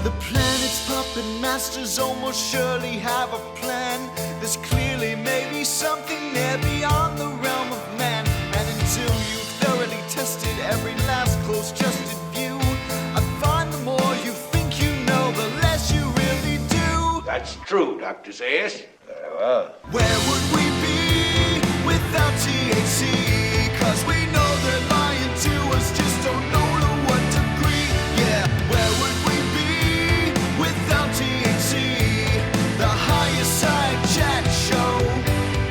The planet's puppet masters almost surely have a plan. There's clearly maybe something there beyond the realm of man. And until you've thoroughly tested every last close-justed view, I find the more you think you know, the less you really do. That's true, Dr. Zayas. Very well. Where would we be without THC? 'Cause we know they're lying to us, just don't know to what degree. Yeah, where would we be without THC? The Higher Side Chat Show,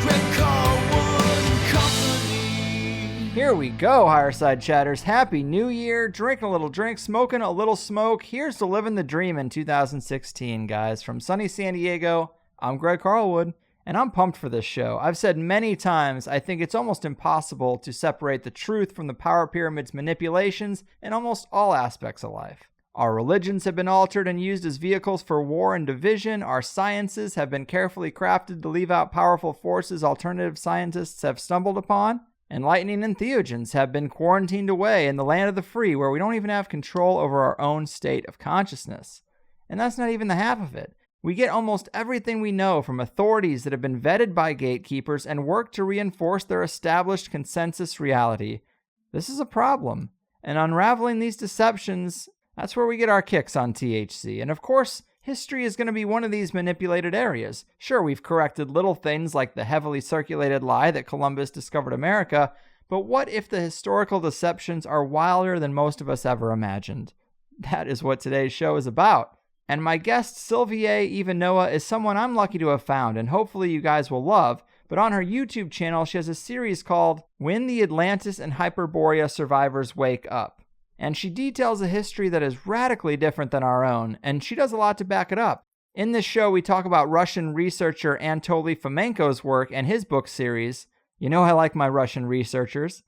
Greg Carlwood and Company. Here we go, Higher Side Chatters. Happy New Year. Drinking a little drink, smoking a little smoke. Here's to living the dream in 2016, guys. From sunny San Diego, I'm Greg Carlwood, and I'm pumped for this show. I've said many times, I think it's almost impossible to separate the truth from the power pyramid's manipulations in almost all aspects of life. Our religions have been altered and used as vehicles for war and division. Our sciences have been carefully crafted to leave out powerful forces alternative scientists have stumbled upon. Enlightening entheogens have been quarantined away in the land of the free, where we don't even have control over our own state of consciousness. And that's not even the half of it. We get almost everything we know from authorities that have been vetted by gatekeepers and work to reinforce their established consensus reality. This is a problem, and unraveling these deceptions, that's where we get our kicks on THC. And of course, history is going to be one of these manipulated areas. Sure, we've corrected little things like the heavily circulated lie that Columbus discovered America, but what if the historical deceptions are wilder than most of us ever imagined? That is what today's show is about. And my guest, Silvie Ivanowa, is someone I'm lucky to have found, and hopefully you guys will love. But on her YouTube channel, she has a series called When the Atlantis and Hyperborea Survivors Wake Up. And she details a history that is radically different than our own, and she does a lot to back it up. In this show, we talk about Russian researcher Anatoly Fomenko's work and his book series. You know I like my Russian researchers.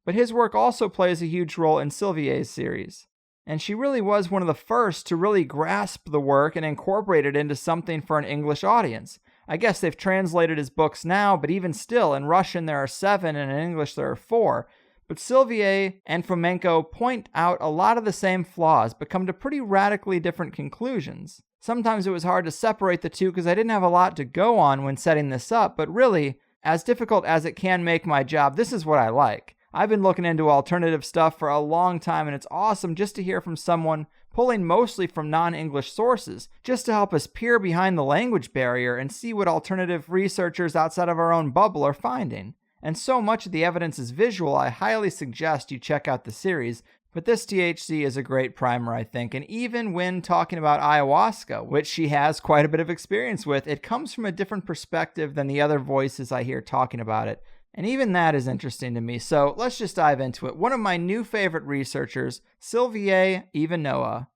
But his work also plays a huge role in Sylvie's series. And she really was one of the first to really grasp the work and incorporate it into something for an English audience. I guess they've translated his books now, but even still, in Russian there are 7 and in English there are 4. But Sylvie and Fomenko point out a lot of the same flaws, but come to pretty radically different conclusions. Sometimes it was hard to separate the two because I didn't have a lot to go on when setting this up, but really, as difficult as it can make my job, this is what I like. I've been looking into alternative stuff for a long time, and it's awesome just to hear from someone pulling mostly from non-English sources, just to help us peer behind the language barrier and see what alternative researchers outside of our own bubble are finding. And so much of the evidence is visual, I highly suggest you check out the series, but this THC is a great primer, I think, and even when talking about ayahuasca, which she has quite a bit of experience with, it comes from a different perspective than the other voices I hear talking about it. And even that is interesting to me, so let's just dive into it. One of my new favorite researchers, Silvie Ivanowa.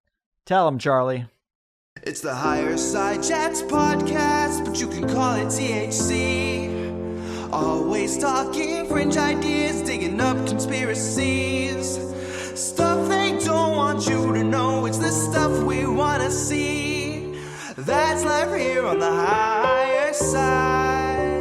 Tell him, Charlie. It's the Higher Side Chats podcast, but you can call it THC. Always talking fringe ideas, digging up conspiracies. Stuff they don't want you to know, it's the stuff we want to see. That's life here on the Higher Side.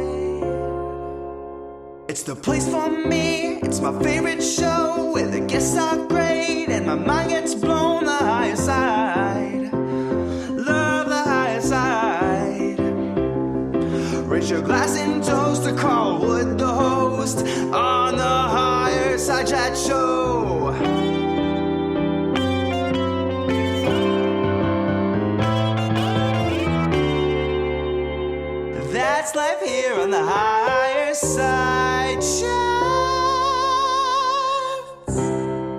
It's the place for me, it's my favorite show, where the guests are great and my mind gets blown. The Higher Side, love the Higher Side. Raise your glass and toast to Carlwood, the host, on the Higher Side Chat Show. That's life here on the Higher Side Chat.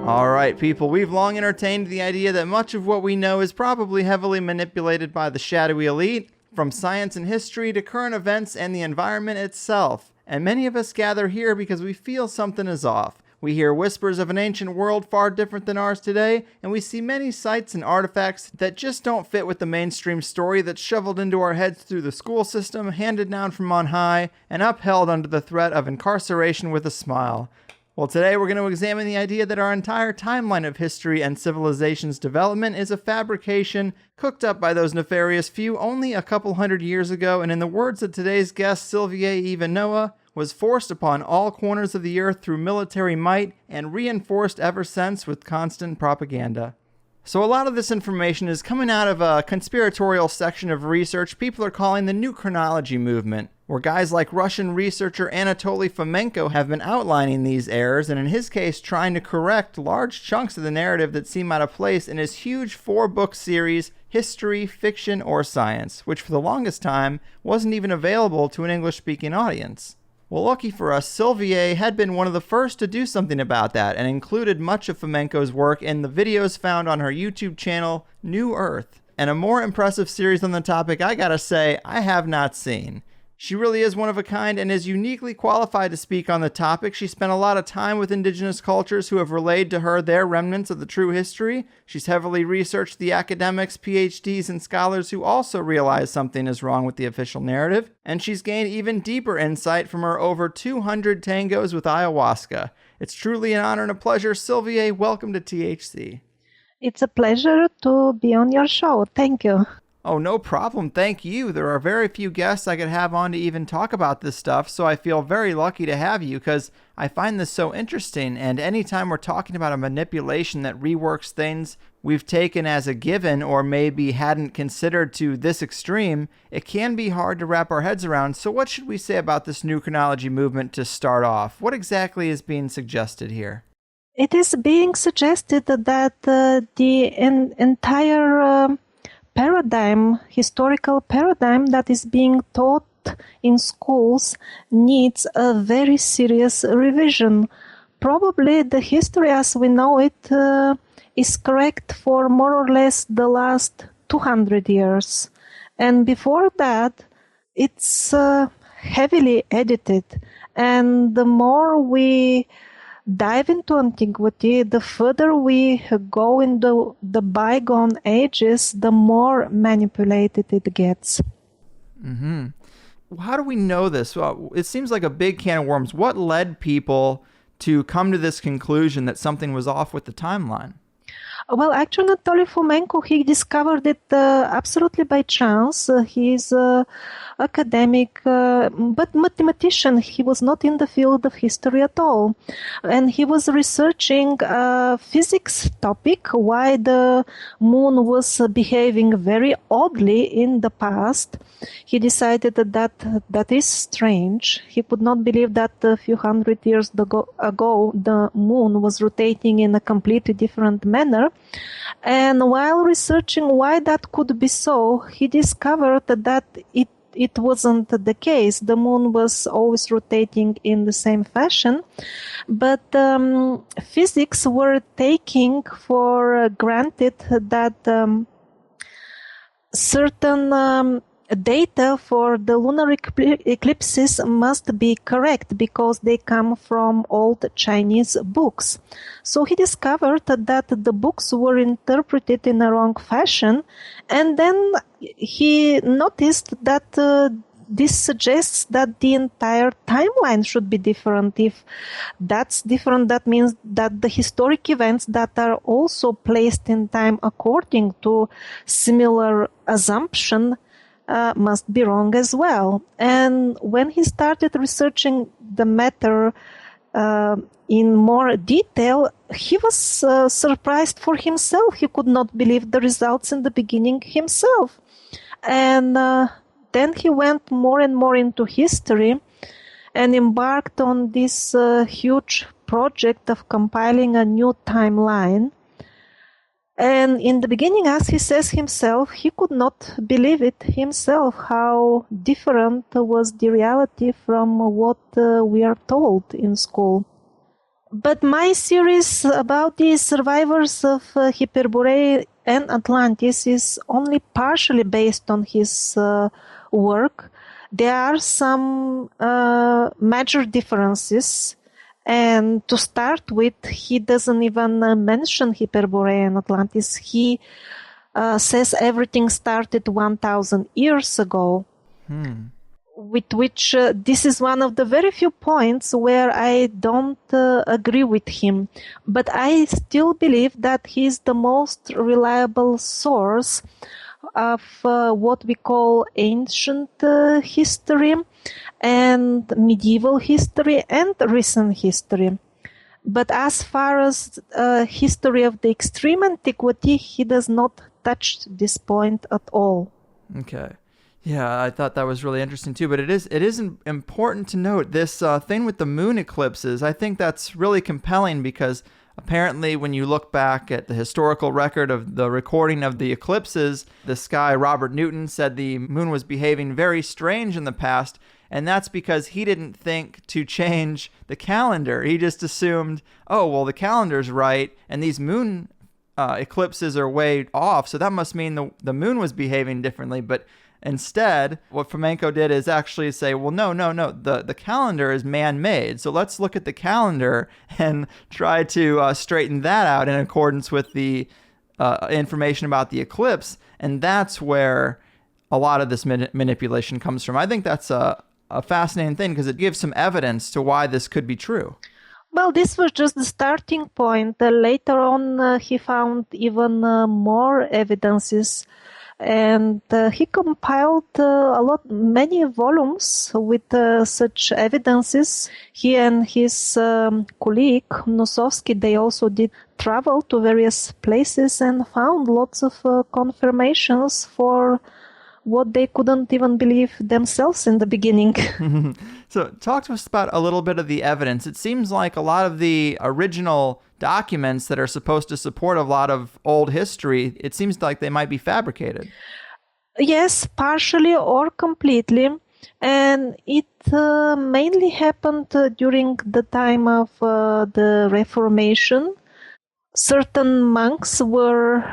All right, people, we've long entertained the idea that much of what we know is probably heavily manipulated by the shadowy elite, from science and history to current events and the environment itself. And many of us gather here because we feel something is off. We hear whispers of an ancient world far different than ours today, and we see many sights and artifacts that just don't fit with the mainstream story that's shoveled into our heads through the school system, handed down from on high, and upheld under the threat of incarceration with a smile. Well, today we're going to examine the idea that our entire timeline of history and civilization's development is a fabrication cooked up by those nefarious few only a couple hundred years ago, and in the words of today's guest, Silvie Ivanowa, was forced upon all corners of the earth through military might and reinforced ever since with constant propaganda. So a lot of this information is coming out of a conspiratorial section of research people are calling the New Chronology Movement, where guys like Russian researcher Anatoly Fomenko have been outlining these errors, and in his case trying to correct large chunks of the narrative that seem out of place in his huge 4-book series, History, Fiction, or Science, which for the longest time wasn't even available to an English-speaking audience. Well, lucky for us, Sylvie had been one of the first to do something about that and included much of Fomenko's work in the videos found on her YouTube channel, New Earth, and a more impressive series on the topic, I gotta say, I have not seen. She really is one of a kind and is uniquely qualified to speak on the topic. She spent a lot of time with indigenous cultures who have relayed to her their remnants of the true history. She's heavily researched the academics, PhDs, and scholars who also realize something is wrong with the official narrative. And she's gained even deeper insight from her over 200 tangos with ayahuasca. It's truly an honor and a pleasure. Sylvie, welcome to THC. It's a pleasure to be on your show. Thank you. Oh, no problem. Thank you. There are very few guests I could have on to even talk about this stuff, so I feel very lucky to have you because I find this so interesting, and anytime we're talking about a manipulation that reworks things we've taken as a given or maybe hadn't considered to this extreme, it can be hard to wrap our heads around. So what should we say about this New Chronology Movement to start off? What exactly is being suggested here? It is being suggested that the entire historical paradigm that is being taught in schools needs a very serious revision. Probably the history as we know it is correct for more or less the last 200 years. And before that, it's heavily edited. And the more we dive into antiquity, the further we go into the bygone ages, the more manipulated it gets. Mm-hmm. How do we know this? Well, it seems like a big can of worms. What led people to come to this conclusion that something was off with the timeline? Well, actually, Anatoly Fomenko, he discovered it absolutely by chance. He's an academic, but mathematician. He was not in the field of history at all. And he was researching a physics topic, why the moon was behaving very oddly in the past. He decided that is strange. He could not believe that a few hundred years ago, the moon was rotating in a completely different manner. And while researching why that could be so, he discovered that it wasn't the case. The moon was always rotating in the same fashion, but physics were taking for granted that certain data for the lunar eclipses must be correct because they come from old Chinese books. So he discovered that the books were interpreted in a wrong fashion, and then he noticed that this suggests that the entire timeline should be different. If that's different, that means that the historic events that are also placed in time according to similar assumption must be wrong as well. And when he started researching the matter in more detail, he was surprised for himself. He could not believe the results in the beginning himself. And then he went more and more into history and embarked on this huge project of compiling a new timeline. And in the beginning, as he says himself, he could not believe it himself, how different was the reality from what we are told in school. But my series about the survivors of Hyperborea and Atlantis is only partially based on his work. There are some major differences. And to start with, he doesn't even mention Hyperborea and Atlantis. He says everything started 1,000 years ago, with which this is one of the very few points where I don't agree with him. But I still believe that he's the most reliable source of what we call ancient history and medieval history and recent history. But as far as history of the extreme antiquity, he does not touch this point at all. Okay. Yeah, I thought that was really interesting too. But it is important to note this thing with the moon eclipses. I think that's really compelling because apparently when you look back at the historical record of the recording of the eclipses, this guy, Robert Newton, said the moon was behaving very strange in the past. And that's because he didn't think to change the calendar. He just assumed, oh, well, the calendar's right, and these moon eclipses are way off, so that must mean the moon was behaving differently. But instead, what Fomenko did is actually say, well, no, the calendar is man-made, so let's look at the calendar and try to straighten that out in accordance with the information about the eclipse, and that's where a lot of this manipulation comes from. I think that's a fascinating thing because it gives some evidence to why this could be true. Well, this was just the starting point. Later on, he found even more evidences, and he compiled many volumes with such evidences. He and his colleague Nosowski, they also did travel to various places and found lots of confirmations for what they couldn't even believe themselves in the beginning. So talk to us about a little bit of the evidence. It seems like a lot of the original documents that are supposed to support a lot of old history, it seems like they might be fabricated. Yes, partially or completely. And it mainly happened during the time of the Reformation. Certain monks were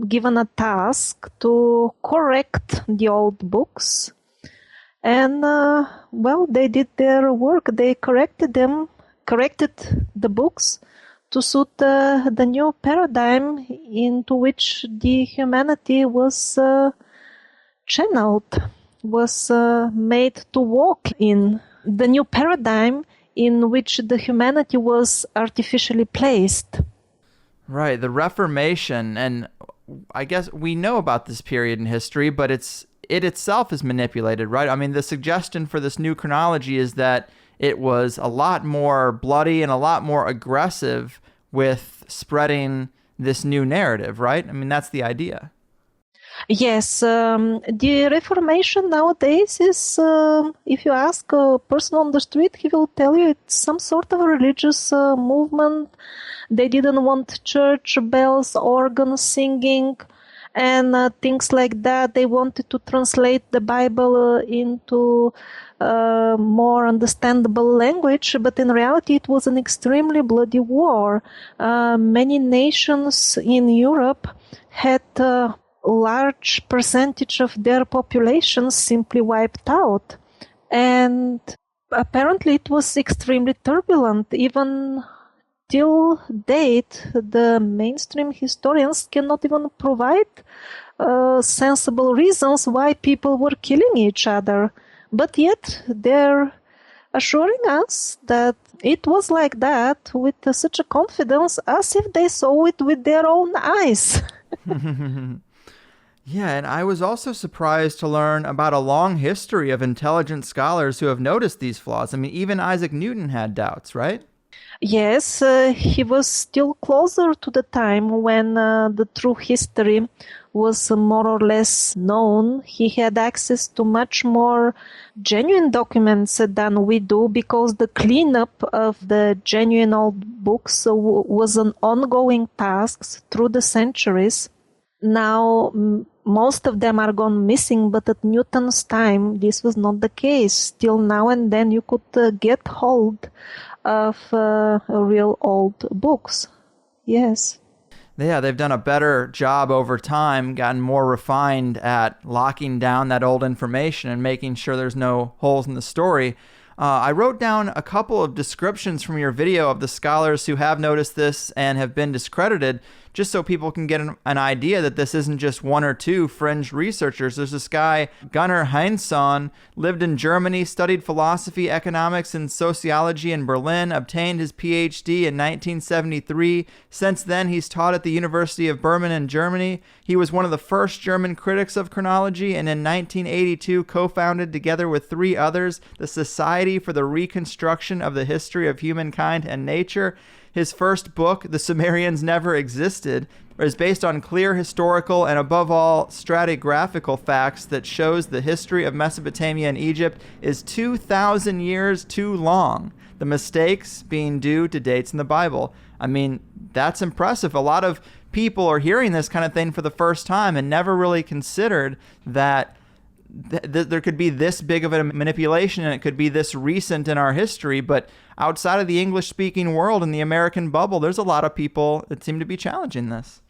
given a task to correct the old books. And, they did their work. They corrected the books to suit the new paradigm into which the humanity was channeled, was made to walk in. The new paradigm in which the humanity was artificially placed. Right, the Reformation, and I guess we know about this period in history, but it itself is manipulated, right? I mean, the suggestion for this new chronology is that it was a lot more bloody and a lot more aggressive with spreading this new narrative, right? I mean, that's the idea. Yes, the Reformation nowadays is, if you ask a person on the street, he will tell you it's some sort of a religious movement. They didn't want church bells, organs singing, and things like that. They wanted to translate the Bible into more understandable language, but in reality it was an extremely bloody war. Many nations in Europe had large percentage of their populations simply wiped out. And apparently it was extremely turbulent. Even till date, the mainstream historians cannot even provide sensible reasons why people were killing each other. But yet they're assuring us that it was like that with such a confidence as if they saw it with their own eyes. Yeah, and I was also surprised to learn about a long history of intelligent scholars who have noticed these flaws. I mean, even Isaac Newton had doubts, right? Yes, he was still closer to the time when the true history was more or less known. He had access to much more genuine documents than we do because the cleanup of the genuine old books was an ongoing task through the centuries. Now, most of them are gone missing, but at Newton's time, this was not the case. Still now and then you could get hold of real old books. Yes. Yeah, they've done a better job over time, gotten more refined at locking down that old information and making sure there's no holes in the story. I wrote down a couple of descriptions from your video of the scholars who have noticed this and have been discredited, just so people can get an idea that this isn't just one or two fringe researchers. There's this guy, Gunnar Heinsohn, lived in Germany, studied philosophy, economics, and sociology in Berlin, obtained his PhD in 1973. Since then, he's taught at the University of Bremen in Germany. He was one of the first German critics of chronology, and in 1982 co-founded, together with three others, the Society for the Reconstruction of the History of Humankind and Nature. his first book, The Sumerians Never Existed, is based on clear historical and, above all, stratigraphical facts that shows the history of Mesopotamia and Egypt is 2,000 years too long, the mistakes being due to dates in the Bible. I mean, that's impressive. A lot of people are hearing this kind of thing for the first time and never really considered that there could be this big of a manipulation and it could be this recent in our history. But outside of the English-speaking world and the American bubble, there's a lot of people that seem to be challenging this.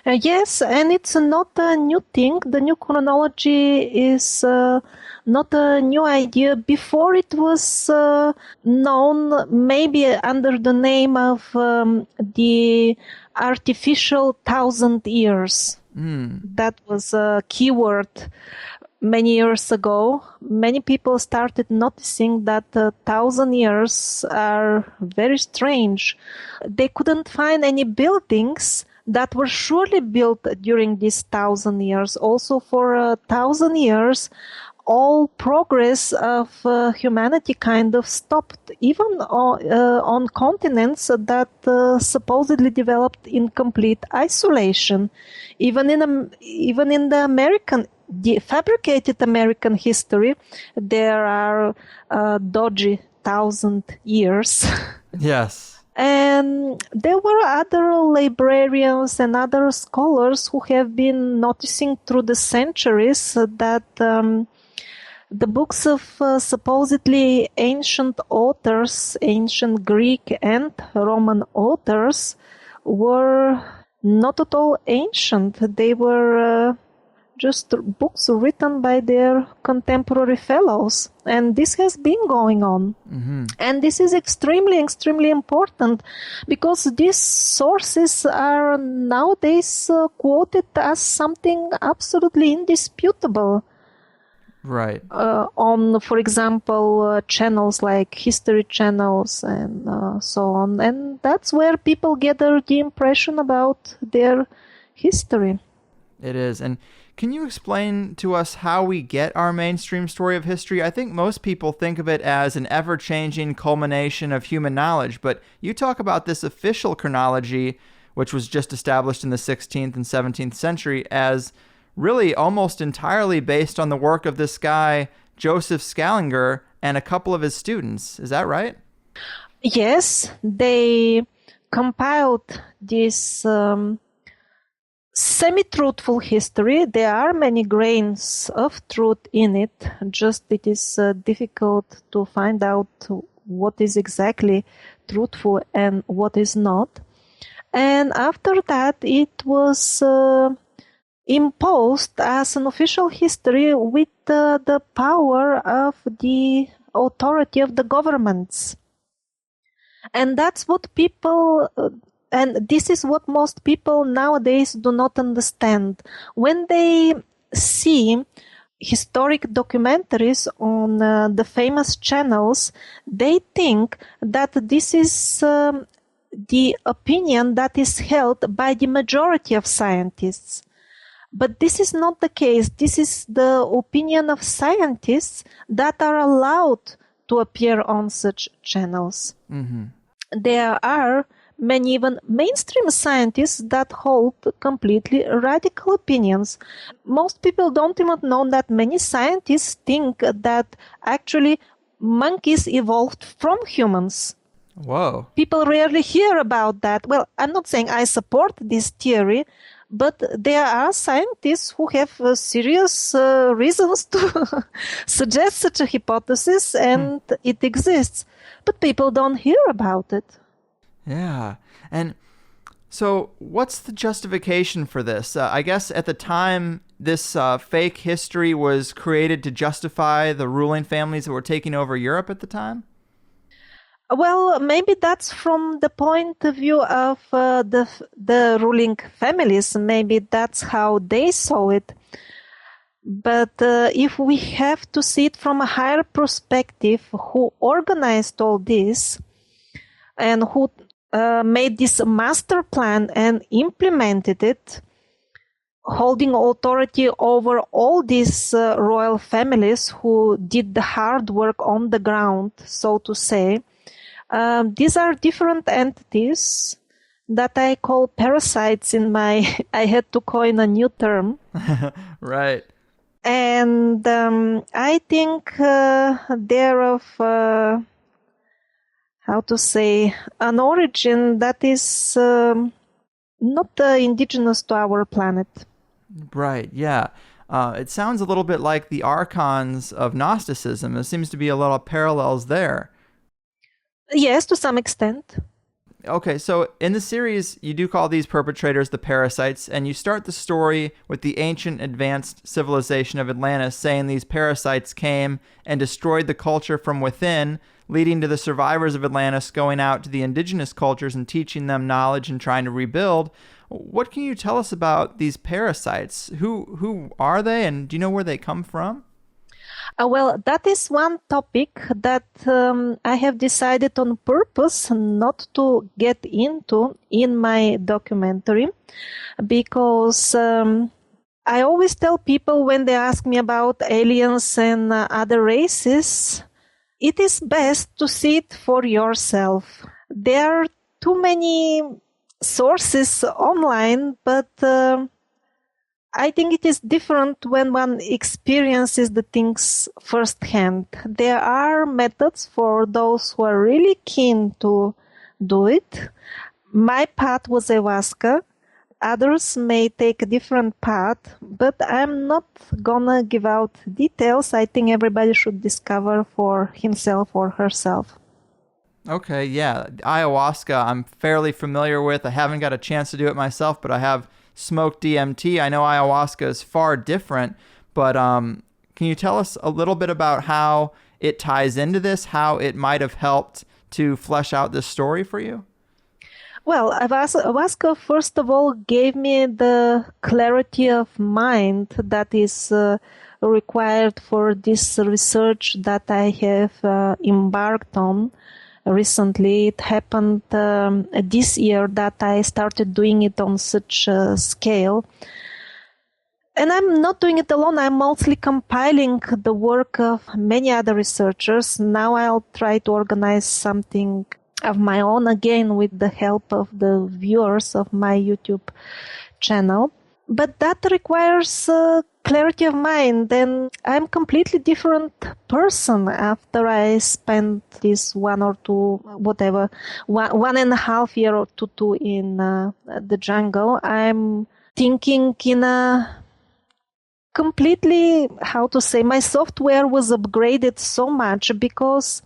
Yes, and it's not a new thing. The new chronology is not a new idea. Before it was known maybe under the name of the artificial 1,000 years. That was a keyword many years ago. Many people started noticing that 1,000 years are very strange. They couldn't find any buildings that were surely built during these 1,000 years. Also, for 1,000 years, all progress of humanity kind of stopped, even on continents that supposedly developed in complete isolation. Even in the fabricated American history, there are dodgy 1,000 years. Yes. And there were other librarians and other scholars who have been noticing through the centuries that the books of supposedly ancient authors, ancient Greek and Roman authors, were not at all ancient. They were just books written by their contemporary fellows. And this has been going on. Mm-hmm. And this is extremely, extremely important because these sources are nowadays quoted as something absolutely indisputable. Right. On, for example, channels like history channels and so on. And that's where people gather the impression about their history. It is. And can you explain to us how we get our mainstream story of history? I think most people think of it as an ever-changing culmination of human knowledge, but you talk about this official chronology, which was just established in the 16th and 17th century, as really almost entirely based on the work of this guy, Joseph Scaliger, and a couple of his students. Is that right? Yes, they compiled this semi-truthful history. There are many grains of truth in it, just it is difficult to find out what is exactly truthful and what is not. And after that, it was imposed as an official history with the power of the authority of the governments. And that's what people... And this is what most people nowadays do not understand. When they see historic documentaries on the famous channels, they think that this is the opinion that is held by the majority of scientists. But this is not the case. This is the opinion of scientists that are allowed to appear on such channels. Mm-hmm. There are many even mainstream scientists that hold completely radical opinions. Most people don't even know that many scientists think that actually monkeys evolved from humans. Whoa. People rarely hear about that. Well, I'm not saying I support this theory, but there are scientists who have serious reasons to suggest such a hypothesis, and it exists. But people don't hear about it. Yeah. And so what's the justification for this? I guess at the time, this fake history was created to justify the ruling families that were taking over Europe at the time? Well, maybe that's from the point of view of the ruling families. Maybe that's how they saw it. But if we have to see it from a higher perspective, who organized all this and who made this master plan and implemented it, holding authority over all these royal families who did the hard work on the ground, so to say, These are different entities that I call parasites in my, I had to coin a new term. Right. And I think they're of, how to say, an origin that is not indigenous to our planet. Right, yeah. It sounds a little bit like the archons of Gnosticism. There seems to be a lot of parallels there. Yes, to some extent. Okay, so in the series, you do call these perpetrators the parasites, and you start the story with the ancient advanced civilization of Atlantis saying these parasites came and destroyed the culture from within, leading to the survivors of Atlantis going out to the indigenous cultures and teaching them knowledge and trying to rebuild. What can you tell us about these parasites? Who are they, and do you know where they come from? Well, that is one topic that I have decided on purpose not to get into in my documentary, because I always tell people when they ask me about aliens and other races, it is best to see it for yourself. There are too many sources online, but I think it is different when one experiences the things firsthand. There are methods for those who are really keen to do it. My path was ayahuasca. Others may take a different path, but I'm not gonna give out details. I think everybody should discover for himself or herself. Okay, yeah. Ayahuasca I'm fairly familiar with. I haven't got a chance to do it myself, but I have smoked DMT. I know ayahuasca is far different, but can you tell us a little bit about how it ties into this, how it might have helped to flesh out this story for you? Well, ayahuasca, first of all, gave me the clarity of mind that is required for this research that I have embarked on recently. It happened this year that I started doing it on such a scale. And I'm not doing it alone. I'm mostly compiling the work of many other researchers. Now I'll try to organize something of my own, again with the help of the viewers of my YouTube channel. But that requires clarity of mind, and I'm completely different person after I spent this 1 or 2, whatever, 1.5 year or two in the jungle. I'm thinking in a completely, how to say, my software was upgraded so much because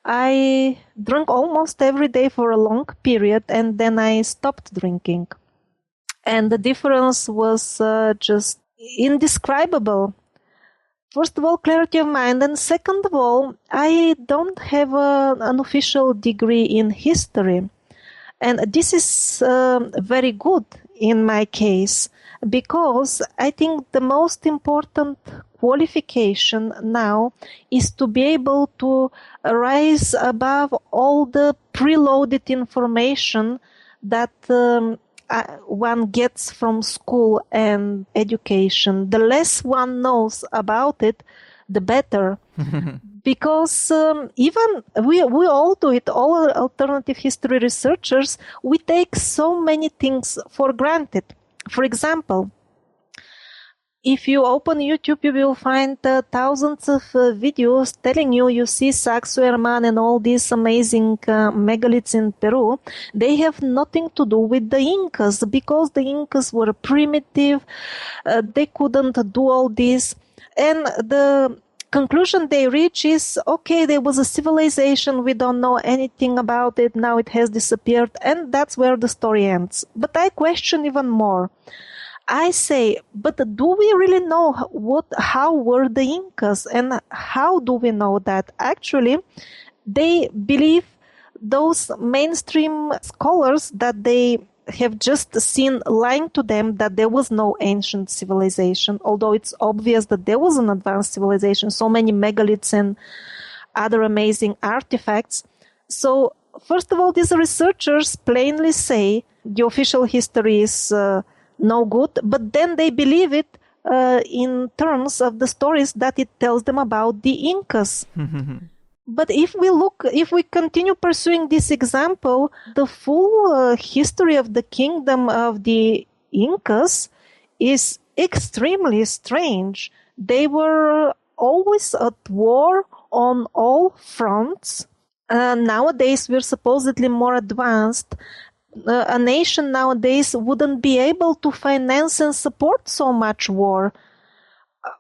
I drank almost every day for a long period, and then I stopped drinking. And the difference was just indescribable. First of all, clarity of mind. And second of all, I don't have an official degree in history. And this is very good in my case, because I think the most important qualification now is to be able to rise above all the preloaded information that one gets from school and education. The less one knows about it, the better. Because even we all do it, all alternative history researchers, we take so many things for granted. For example, if you open YouTube, you will find thousands of videos telling you see Sacsayhuaman and all these amazing megaliths in Peru. They have nothing to do with the Incas, because the Incas were primitive. They couldn't do all this. And the conclusion they reach is, okay, there was a civilization, we don't know anything about it, now it has disappeared, and that's where the story ends. But I question even more. I say, but do we really know how were the Incas, and how do we know that? Actually, they believe, those mainstream scholars that they have just seen lying to them, that there was no ancient civilization, although it's obvious that there was an advanced civilization, so many megaliths and other amazing artifacts. So, first of all, these researchers plainly say the official history is no good, but then they believe it in terms of the stories that it tells them about the Incas. But if we continue pursuing this example, the full history of the kingdom of the Incas is extremely strange. They were always at war on all fronts. Nowadays, we're supposedly more advanced. A nation nowadays wouldn't be able to finance and support so much war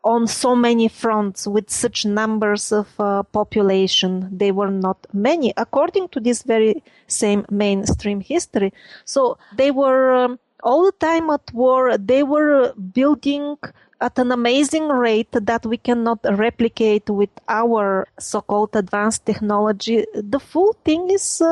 on so many fronts with such numbers of population. They were not many, according to this very same mainstream history. So they were all the time at war. They were building at an amazing rate that we cannot replicate with our so-called advanced technology. The full thing is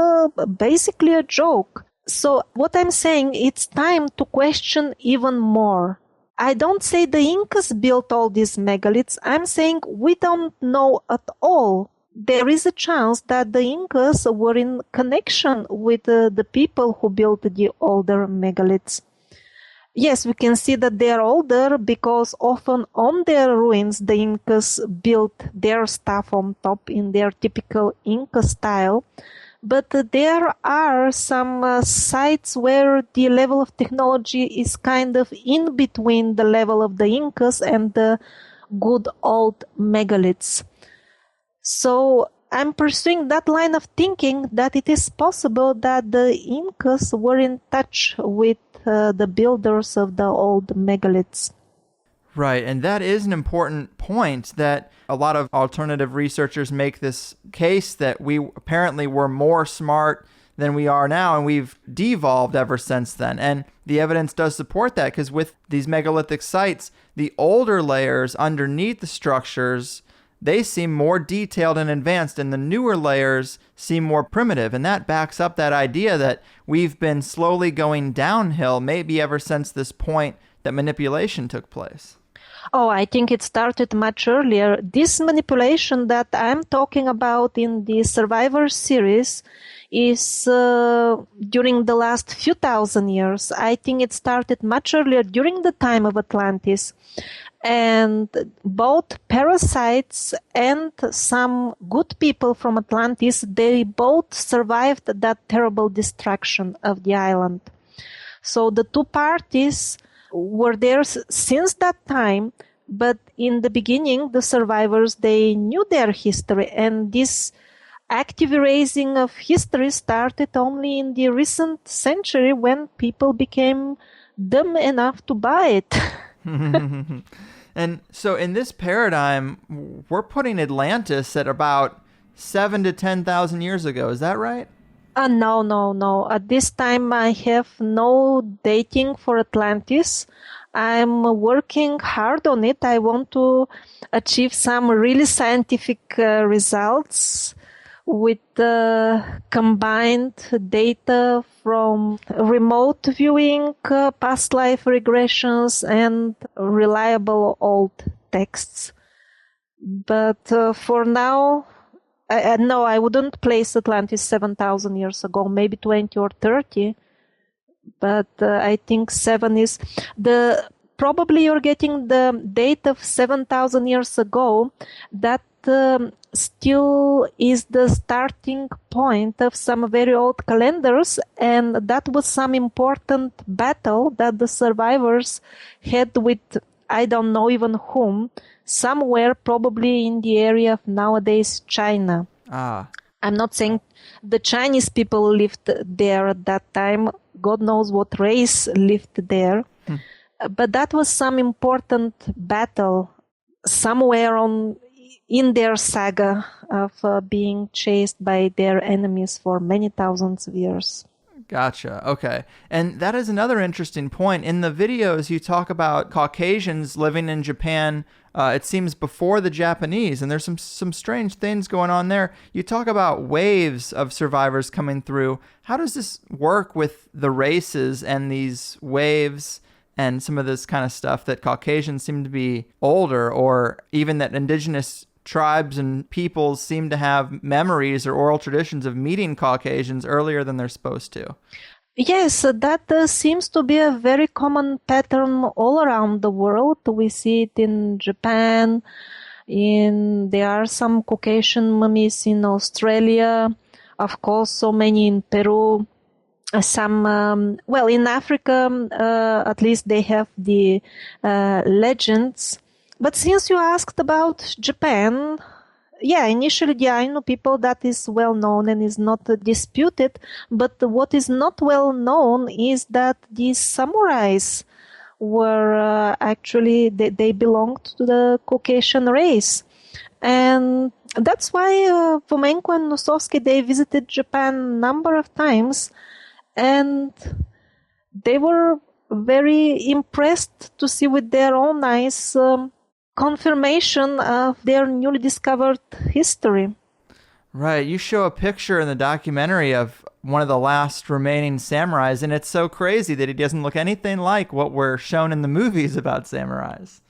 basically a joke. So what I'm saying, it's time to question even more. I don't say the Incas built all these megaliths. I'm saying we don't know at all. There is a chance that the Incas were in connection with the people who built the older megaliths. Yes, we can see that they are older because often on their ruins the Incas built their stuff on top in their typical Inca style. But there are some sites where the level of technology is kind of in between the level of the Incas and the good old megaliths. So I'm pursuing that line of thinking that it is possible that the Incas were in touch with the builders of the old megaliths. Right, and that is an important point that a lot of alternative researchers make this case that we apparently were more smart than we are now, and we've devolved ever since then. And the evidence does support that, because with these megalithic sites, the older layers underneath the structures, they seem more detailed and advanced, and the newer layers seem more primitive. And that backs up that idea that we've been slowly going downhill, maybe ever since this point that manipulation took place. Oh, I think it started much earlier. This manipulation that I'm talking about in the Survivor series is during the last few thousand years. I think it started much earlier, during the time of Atlantis. And both parasites and some good people from Atlantis, they both survived that terrible destruction of the island. So the two parties were there since that time, but in the beginning, the survivors, they knew their history, and this active erasing of history started only in the recent century when people became dumb enough to buy it. And so in this paradigm, we're putting Atlantis at about 7,000 to 10,000 years ago. Is that right? No. At this time, I have no dating for Atlantis. I'm working hard on it. I want to achieve some really scientific results with combined data from remote viewing, past life regressions, and reliable old texts. But for now, no, I wouldn't place Atlantis 7,000 years ago, maybe 20 or 30. But I think 7 is probably you're getting the date of 7,000 years ago. That still is the starting point of some very old calendars, and that was some important battle that the survivors had with, I don't know even whom, somewhere probably in the area of nowadays China. I'm not saying the Chinese people lived there at that time. God knows what race lived there. But that was some important battle somewhere in their saga of being chased by their enemies for many thousands of years. Gotcha. Okay. And that is another interesting point. In the videos, you talk about Caucasians living in Japan, it seems before the Japanese, and there's some strange things going on there. You talk about waves of survivors coming through. How does this work with the races and these waves and some of this kind of stuff, that Caucasians seem to be older, or even that indigenous tribes and peoples seem to have memories or oral traditions of meeting Caucasians earlier than they're supposed to? Yes, that seems to be a very common pattern all around the world. We see it in Japan, There are some Caucasian mummies in Australia, of course, so many in Peru. Some, in Africa, at least they have the legends. But since you asked about Japan, initially the Ainu people, that is well known and is not disputed. But what is not well known is that these samurais were actually, they belonged to the Caucasian race. And that's why Fomenko and Nosowski, they visited Japan a number of times. And they were very impressed to see with their own eyes confirmation of their newly discovered history. Right. You show a picture in the documentary of one of the last remaining samurais, and it's so crazy that he doesn't look anything like what we're shown in the movies about samurais.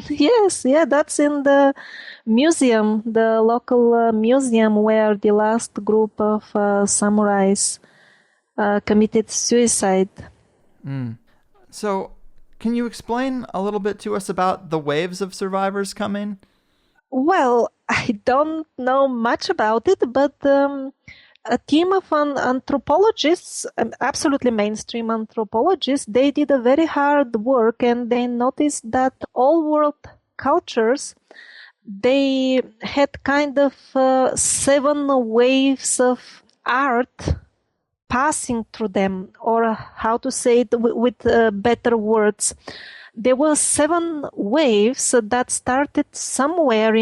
Yes, that's in the museum, the local museum where the last group of samurais committed suicide. So, can you explain a little bit to us about the waves of survivors coming? Well, I don't know much about it, but a team of anthropologists, absolutely mainstream anthropologists, they did a very hard work, and they noticed that all world cultures, they had kind of 7 waves of art passing through them, or how to say it with better words. There were 7 waves that started somewhere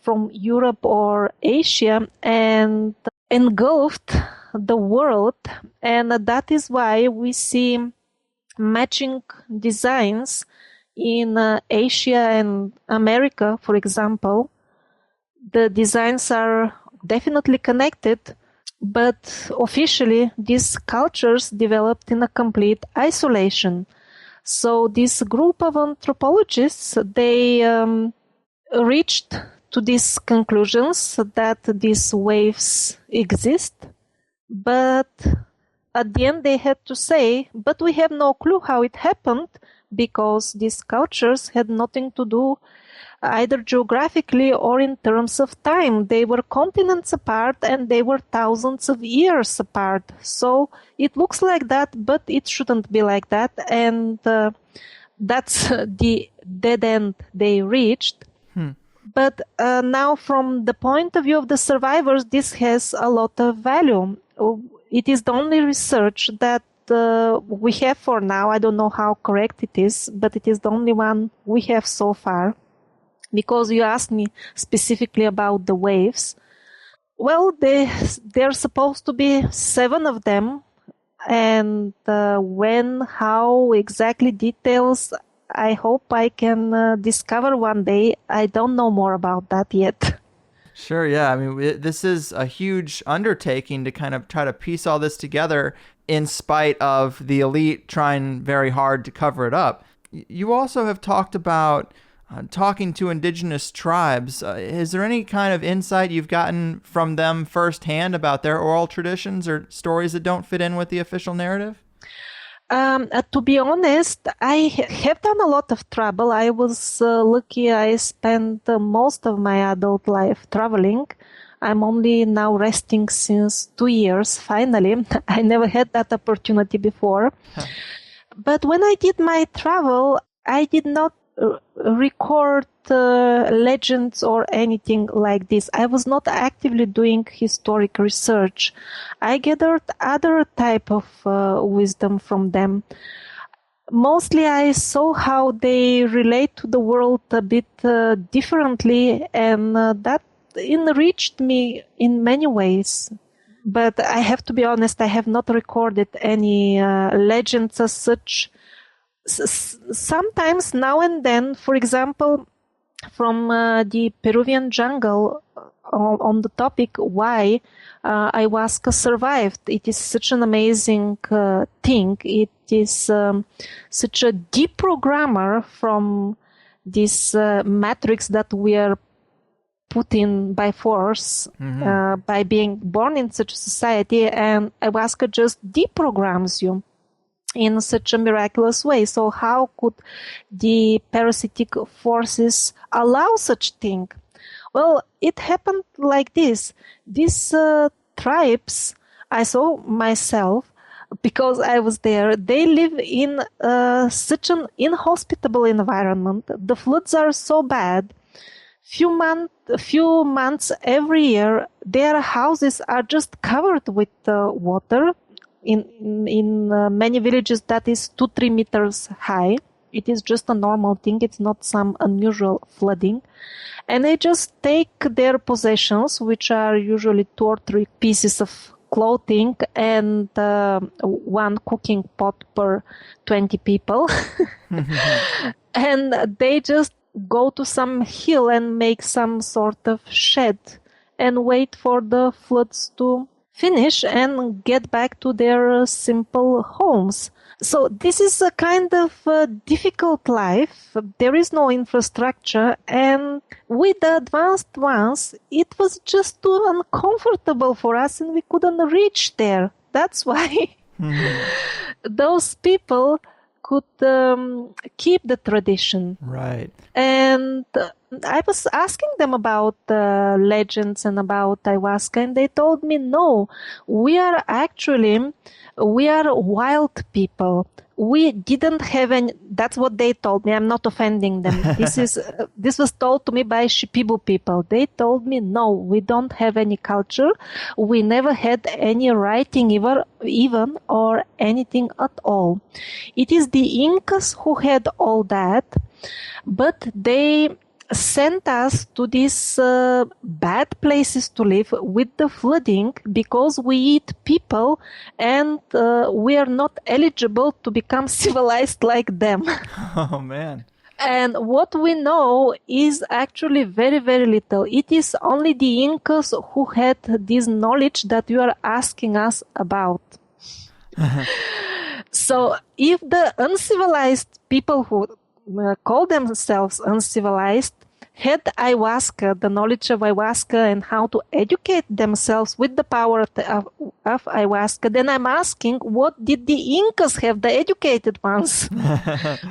from Europe or Asia and engulfed the world, and that is why we see matching designs in Asia and America, for example. The designs are definitely connected, but officially these cultures developed in a complete isolation. So this group of anthropologists, they reached to these conclusions that these waves exist, but at the end they had to say, but we have no clue how it happened, because these cultures had nothing to do either geographically or in terms of time. They were continents apart and they were thousands of years apart. So it looks like that, but it shouldn't be like that. And that's the dead end they reached. But now from the point of view of the survivors, this has a lot of value. It is the only research that we have for now. I don't know how correct it is, but it is the only one we have so far. Because you asked me specifically about the waves. Well, there are supposed to be 7 of them. And when, how, exactly details, I hope I can discover one day. I don't know more about that yet. Sure, yeah. I mean, this is a huge undertaking to kind of try to piece all this together in spite of the elite trying very hard to cover it up. You also have talked about talking to indigenous tribes. Is there any kind of insight you've gotten from them firsthand about their oral traditions or stories that don't fit in with the official narrative? To be honest, I have done a lot of travel. I was lucky. I spent most of my adult life traveling. I'm only now resting since 2 years, finally. I never had that opportunity before. But when I did my travel, I did not record legends or anything like this. I was not actively doing historic research. I gathered other type of wisdom from them. Mostly I saw how they relate to the world a bit differently, and that enriched me in many ways. But I have to be honest, I have not recorded any legends as such. Sometimes, now and then, for example, from the Peruvian jungle, on the topic why ayahuasca survived. It is such an amazing thing. It is such a deprogrammer from this matrix that we are put in by force, by being born in such a society, and ayahuasca just deprograms you in such a miraculous way. So how could the parasitic forces allow such thing? Well, it happened like this. These tribes, I saw myself because I was there, they live in such an inhospitable environment. The floods are so bad. Few months every year, their houses are just covered with water. In many villages, that is 2-3 meters high. It is just a normal thing. It's not some unusual flooding. And they just take their possessions, which are usually 2 or 3 pieces of clothing and 1 cooking pot per 20 people. And they just go to some hill and make some sort of shed and wait for the floods to finish and get back to their simple homes. So this is a kind of difficult life. There is no infrastructure, and with the advanced ones, it was just too uncomfortable for us and we couldn't reach there. That's why those people could keep the tradition. Right. And I was asking them about legends and about ayahuasca, and they told me, no, we are wild people. We didn't have any, that's what they told me. I'm not offending them. This was told to me by Shipibo people. They told me, no, we don't have any culture. We never had any writing even or anything at all. It is the Incas who had all that, but they sent us to these bad places to live with the flooding because we eat people and we are not eligible to become civilized like them. Oh, man. And what we know is actually very, very little. It is only the Incas who had this knowledge that you are asking us about. So if the uncivilized people who call themselves uncivilized had ayahuasca, the knowledge of ayahuasca and how to educate themselves with the power of ayahuasca, then I'm asking, what did the Incas have, the educated ones?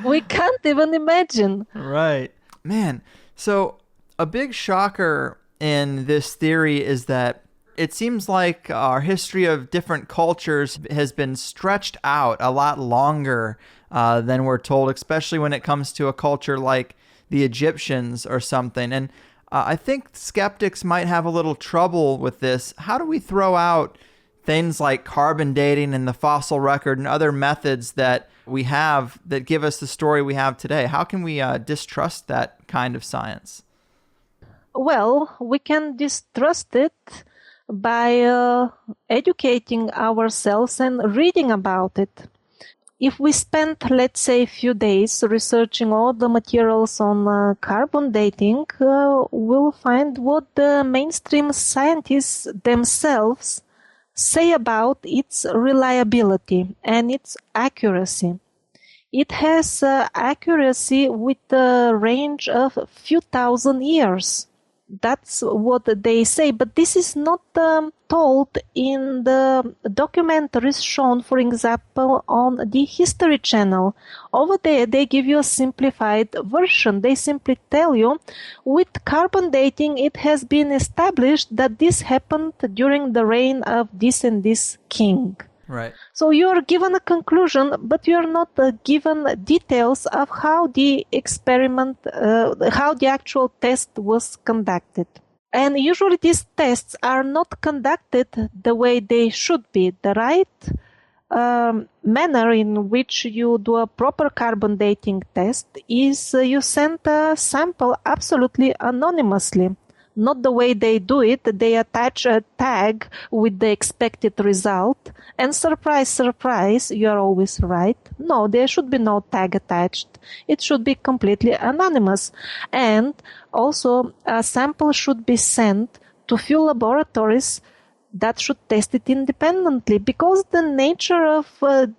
We can't even imagine. Right. Man, so a big shocker in this theory is that it seems like our history of different cultures has been stretched out a lot longer than we're told, especially when it comes to a culture like the Egyptians or something. And I think skeptics might have a little trouble with this. How do we throw out things like carbon dating and the fossil record and other methods that we have that give us the story we have today? How can we distrust that kind of science? Well, we can distrust it by educating ourselves and reading about it. If we spend, let's say, a few days researching all the materials on carbon dating, we'll find what the mainstream scientists themselves say about its reliability and its accuracy. It has accuracy with a range of a few thousand years. That's what they say, but this is not told in the documentaries shown, for example, on the History Channel. Over there, they give you a simplified version. They simply tell you, with carbon dating, it has been established that this happened during the reign of this and this king. Right. So you are given a conclusion, but you are not given details of how the experiment, how the actual test was conducted. And usually these tests are not conducted the way they should be. The right manner in which you do a proper carbon dating test is you send a sample absolutely anonymously. Not the way they do it. They attach a tag with the expected result. And surprise, surprise, you are always right. No, there should be no tag attached. It should be completely anonymous. And also, a sample should be sent to few laboratories that should test it independently, because the nature of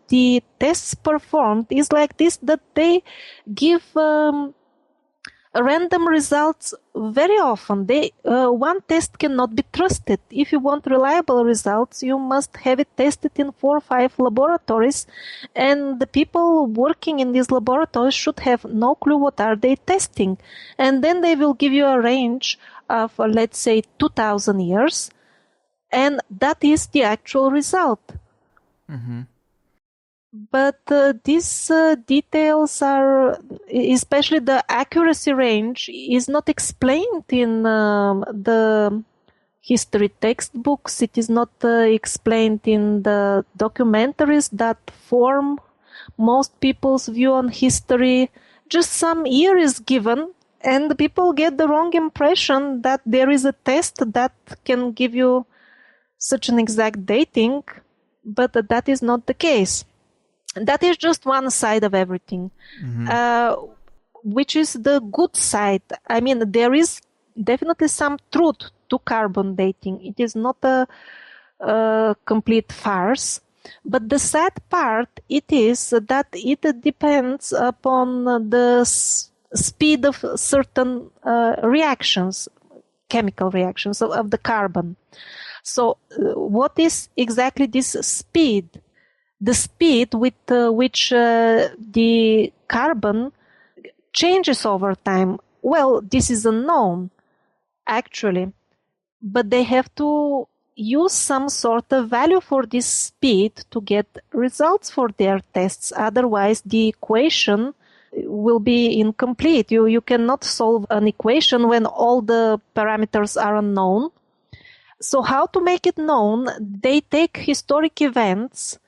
the tests performed is like this, that they give random results very often. One test cannot be trusted. If you want reliable results, you must have it tested in 4 or 5 laboratories, and the people working in these laboratories should have no clue what are they testing. And then they will give you a range of, let's say, 2,000 years, and that is the actual result. Mm-hmm. But these details are, especially the accuracy range, is not explained in the history textbooks. It is not explained in the documentaries that form most people's view on history. Just some year is given, and people get the wrong impression that there is a test that can give you such an exact dating, but that is not the case. That is just one side of everything, which is the good side. I mean, there is definitely some truth to carbon dating. It is not a complete farce. But the sad part, it is that it depends upon the speed of certain reactions, chemical reactions of the carbon. So what is exactly this speed? The speed with which the carbon changes over time. Well, this is unknown, actually. But they have to use some sort of value for this speed to get results for their tests. Otherwise, the equation will be incomplete. You cannot solve an equation when all the parameters are unknown. So how to make it known? They take historic events,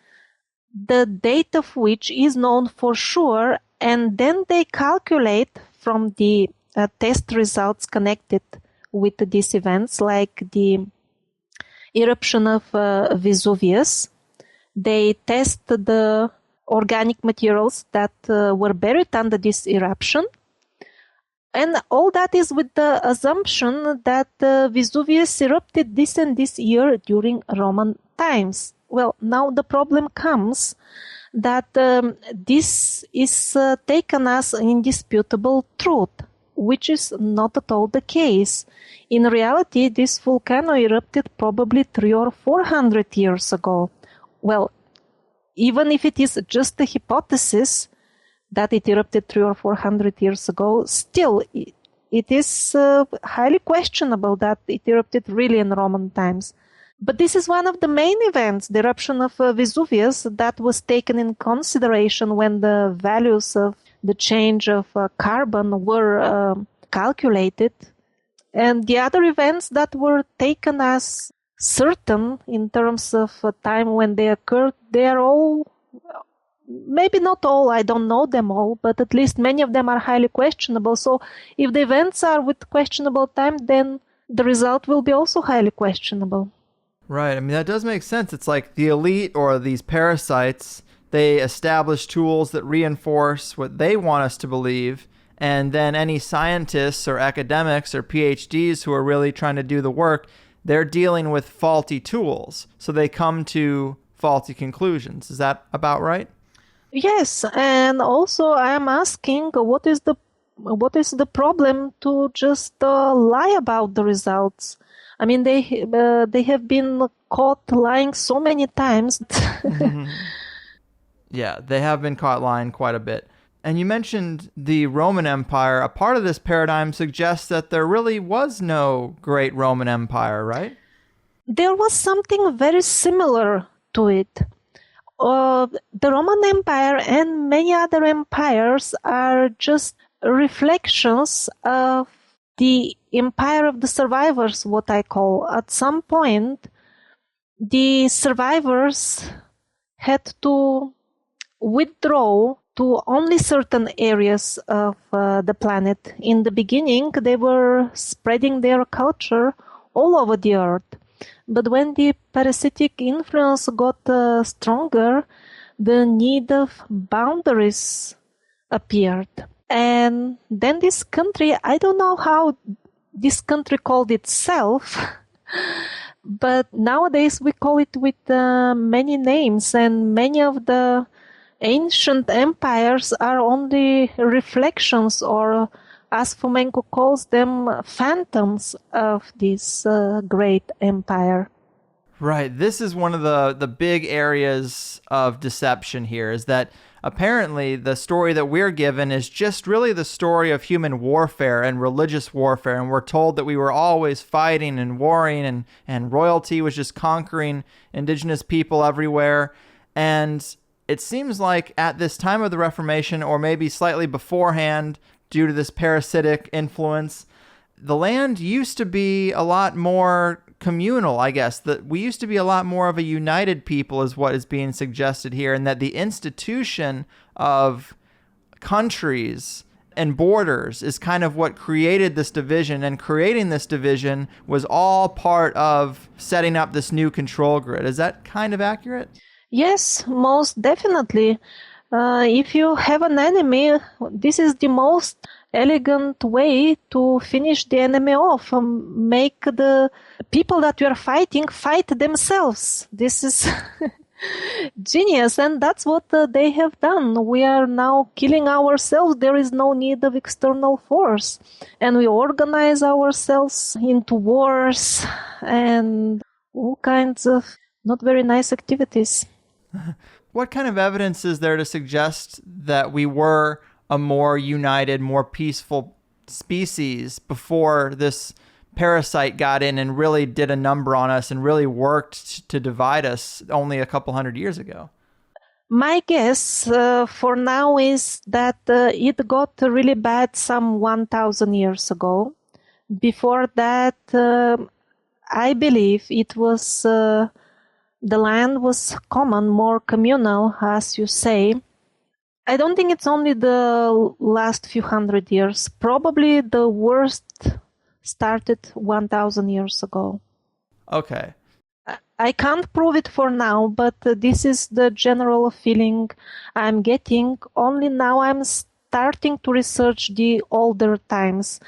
the date of which is known for sure, and then they calculate from the test results connected with these events, like the eruption of Vesuvius. They test the organic materials that were buried under this eruption. And all that is with the assumption that Vesuvius erupted this and this year during Roman times. Well, now the problem comes that this is taken as indisputable truth, which is not at all the case. In reality, this volcano erupted probably 300 or 400 years ago. Well, even if it is just a hypothesis that it erupted 300 or 400 years ago, still it is highly questionable that it erupted really in Roman times. But this is one of the main events, the eruption of Vesuvius, that was taken in consideration when the values of the change of carbon were calculated. And the other events that were taken as certain in terms of time when they occurred, they are all, maybe not all, I don't know them all, but at least many of them are highly questionable. So if the events are with questionable time, then the result will be also highly questionable. Right. I mean, that does make sense. It's like the elite or these parasites, they establish tools that reinforce what they want us to believe. And then any scientists or academics or PhDs who are really trying to do the work, they're dealing with faulty tools. So they come to faulty conclusions. Is that about right? Yes. And also I am asking, what is the problem to just lie about the results? I mean, they have been caught lying so many times. Mm-hmm. Yeah, they have been caught lying quite a bit. And you mentioned the Roman Empire. A part of this paradigm suggests that there really was no great Roman Empire, right? There was something very similar to it. The Roman Empire and many other empires are just reflections of the empire of the survivors, what I call. At some point, the survivors had to withdraw to only certain areas of the planet. In the beginning, they were spreading their culture all over the earth. But when the parasitic influence got stronger, the need of boundaries appeared. And then this country, I don't know how this country called itself, but nowadays we call it with many names, and many of the ancient empires are only reflections, or as Fomenko calls them, phantoms of this great empire. Right. This is one of the big areas of deception here, is that apparently the story that we're given is just really the story of human warfare and religious warfare. And we're told that we were always fighting and warring, and royalty was just conquering indigenous people everywhere. And it seems like at this time of the Reformation, or maybe slightly beforehand, due to this parasitic influence, the land used to be a lot more communal, I guess. That we used to be a lot more of a united people is what is being suggested here, and that the institution of countries and borders is kind of what created this division, and creating this division was all part of setting up this new control grid. Is that kind of accurate? Yes, most definitely. If you have an enemy, this is the most elegant way to finish the enemy off. Make the people that you are fighting fight themselves. This is genius, and that's what they have done. We are now killing ourselves. There is no need of external force. And we organize ourselves into wars and all kinds of not very nice activities. What kind of evidence is there to suggest that we were a more united, more peaceful species before this parasite got in and really did a number on us and really worked to divide us only a couple hundred years ago? My guess for now is that it got really bad some 1,000 years ago. Before that, I believe it was... the land was common, more communal, as you say. I don't think it's only the last few hundred years. Probably the worst started 1,000 years ago. Okay. I can't prove it for now, but this is the general feeling I'm getting. Only now I'm starting to research the older times.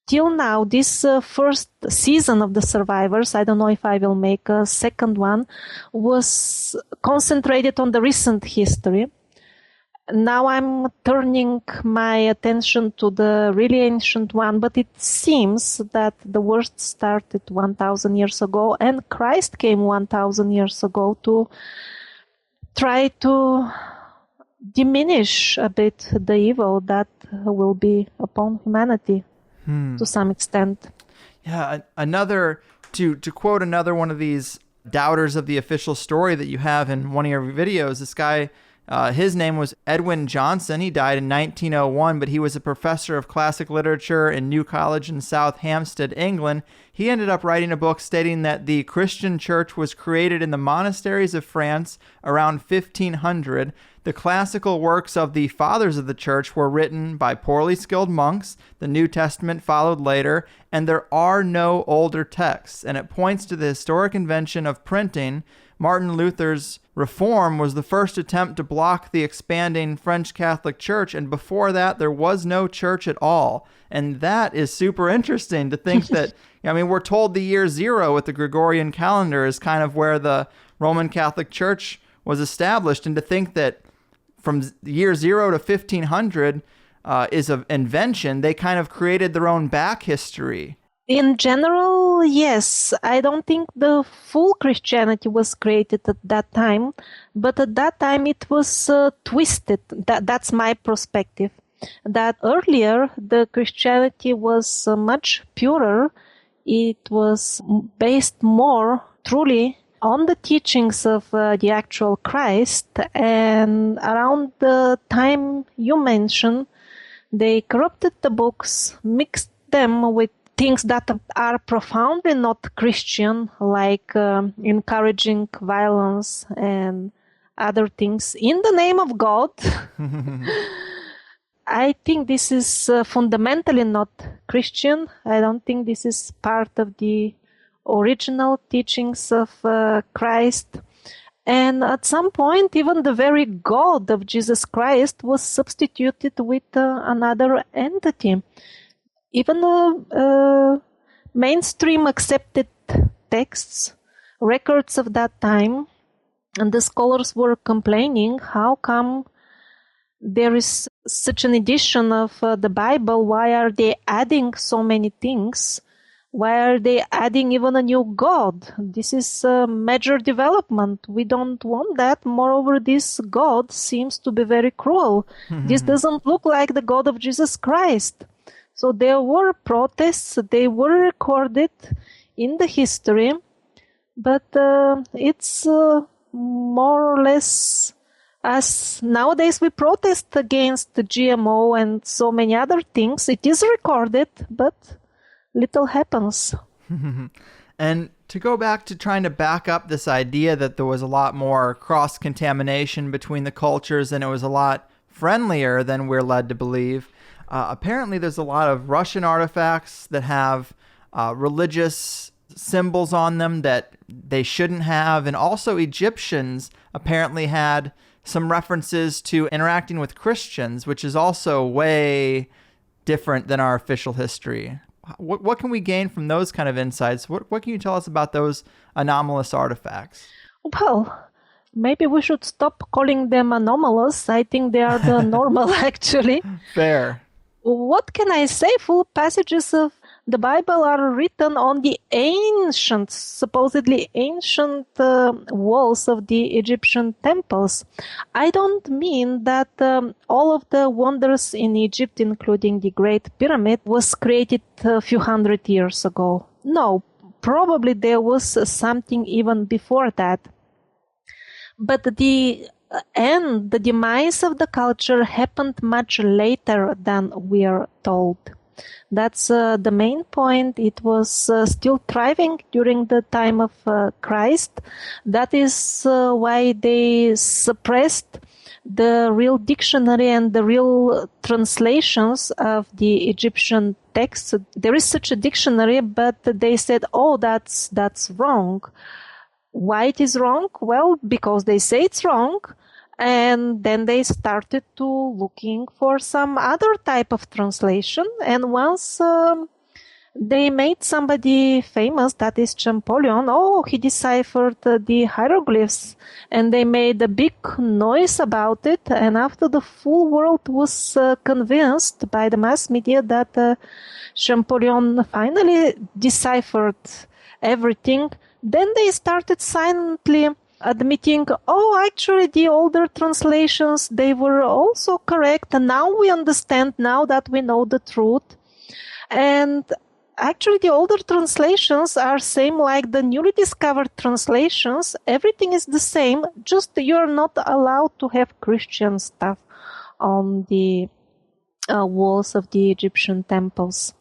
Till now, this first season of The Survivors, I don't know if I will make a second one, was concentrated on the recent history. Now I'm turning my attention to the really ancient one, but it seems that the worst started 1,000 years ago, and Christ came 1,000 years ago to try to diminish a bit the evil that will be upon humanity. To some extent. Yeah, to quote another one of these doubters of the official story that you have in one of your videos, this guy, his name was Edwin Johnson. He died in 1901, but he was a professor of classic literature in New College in South Hampstead, England. He ended up writing a book stating that the Christian church was created in the monasteries of France around 1500. The classical works of the fathers of the church were written by poorly skilled monks. The New Testament followed later, and there are no older texts. And it points to the historic invention of printing. Martin Luther's Reform was the first attempt to block the expanding French Catholic Church, and before that, there was no church at all. And that is super interesting to think that, I mean, we're told the year 0 with the Gregorian calendar is kind of where the Roman Catholic Church was established, and to think that from year 0 to 1500 is an invention. They kind of created their own back history. In general, yes. I don't think the full Christianity was created at that time, but at that time it was twisted. That's my perspective. That earlier the Christianity was much purer. It was based more truly on the teachings of the actual Christ, and around the time you mentioned, they corrupted the books, mixed them with things that are profoundly not Christian, like encouraging violence and other things in the name of God. I think this is fundamentally not Christian. I don't think this is part of the original teachings of Christ. And at some point, even the very God of Jesus Christ was substituted with another entity. Even mainstream accepted texts, records of that time, and the scholars were complaining, how come there is such an edition of the Bible? Why are they adding so many things Why are they adding even a new god? This is a major development. We don't want that. Moreover, this god seems to be very cruel. This doesn't look like the God of Jesus Christ. So there were protests. They were recorded in the history, but it's more or less as nowadays we protest against the GMO and so many other things. It is recorded, but little happens. And to go back to trying to back up this idea that there was a lot more cross-contamination between the cultures and it was a lot friendlier than we're led to believe, apparently there's a lot of Russian artifacts that have religious symbols on them that they shouldn't have. And also Egyptians apparently had some references to interacting with Christians, which is also way different than our official history. What can we gain from those kind of insights? What can you tell us about those anomalous artifacts? Well, maybe we should stop calling them anomalous. I think they are the normal, actually. Fair. What can I say? Full passages of the Bible are written on the ancient, supposedly ancient walls of the Egyptian temples. I don't mean that all of the wonders in Egypt, including the Great Pyramid, was created a few hundred years ago. No, probably there was something even before that. But the demise of the culture happened much later than we are told. That's the main point. It was still thriving during the time of Christ. That is why they suppressed the real dictionary and the real translations of the Egyptian texts. There is such a dictionary, but they said, oh, that's wrong. Why it is wrong? Well, because they say it's wrong. And then they started to looking for some other type of translation. And once they made somebody famous, that is Champollion, he deciphered the hieroglyphs. And they made a big noise about it. And after the full world was convinced by the mass media that Champollion finally deciphered everything, then they started silently admitting, actually the older translations, they were also correct. And now we understand, now that we know the truth. And actually the older translations are same like the newly discovered translations. Everything is the same, just you're not allowed to have Christian stuff on the walls of the Egyptian temples.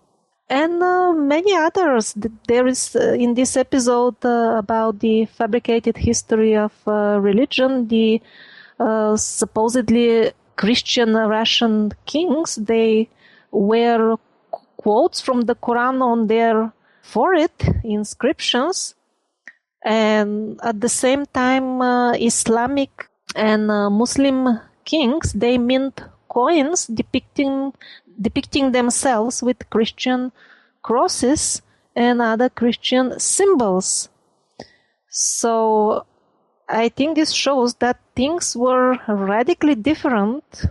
And many others. There is in this episode about the fabricated history of religion, the supposedly Christian Russian kings, they wear quotes from the Quran on their forehead, inscriptions. And at the same time, Islamic and Muslim kings, they mint coins depicting themselves with Christian crosses and other Christian symbols. So I think this shows that things were radically different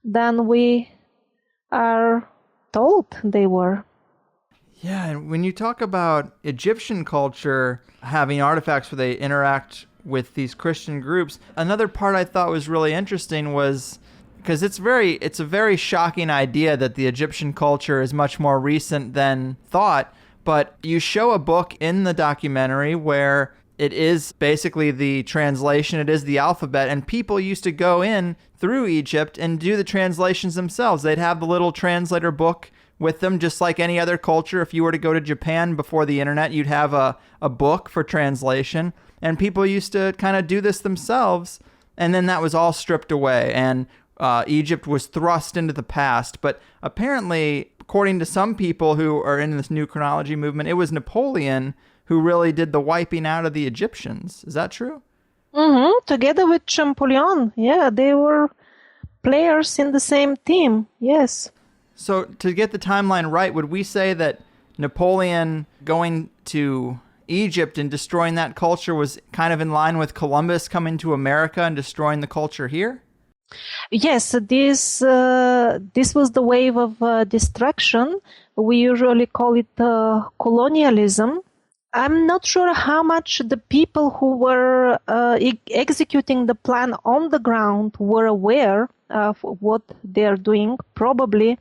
than we are told they were. Yeah, and when you talk about Egyptian culture having artifacts where they interact with these Christian groups, another part I thought was really interesting was because it's a very shocking idea that the Egyptian culture is much more recent than thought. But you show a book in the documentary where it is basically the translation, it is the alphabet, and people used to go in through Egypt and do the translations themselves. They'd have the little translator book with them, just like any other culture. If you were to go to Japan before the internet, you'd have a book for translation, and people used to kind of do this themselves, and then that was all stripped away, and Egypt was thrust into the past. But apparently, according to some people who are in this new chronology movement, it was Napoleon who really did the wiping out of the Egyptians. Is that true? Mm-hmm. Together with Champollion. Yeah, they were players in the same team. Yes. So to get the timeline right, would we say that Napoleon going to Egypt and destroying that culture was kind of in line with Columbus coming to America and destroying the culture here? Yes, this was the wave of destruction. We usually call it colonialism. I'm not sure how much the people who were executing the plan on the ground were aware of what they're doing. Probably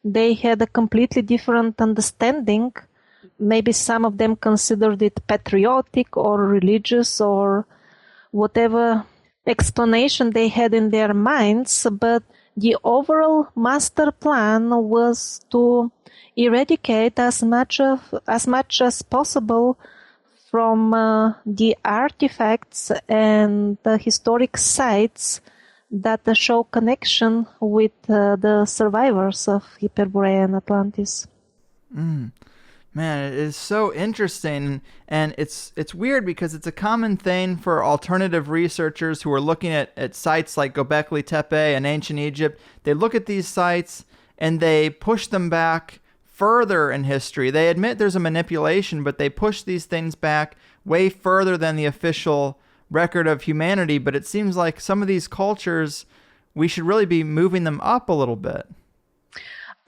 they had a completely different understanding. Maybe some of them considered it patriotic or religious or whatever explanation they had in their minds, but the overall master plan was to eradicate as much as possible from the artifacts and the historic sites that show connection with the survivors of Hyperborea and Atlantis. Man, it is so interesting, and it's weird because it's a common thing for alternative researchers who are looking at sites like Göbekli Tepe in ancient Egypt. They look at these sites and they push them back further in history. They admit there's a manipulation, but they push these things back way further than the official record of humanity. But it seems like some of these cultures, we should really be moving them up a little bit.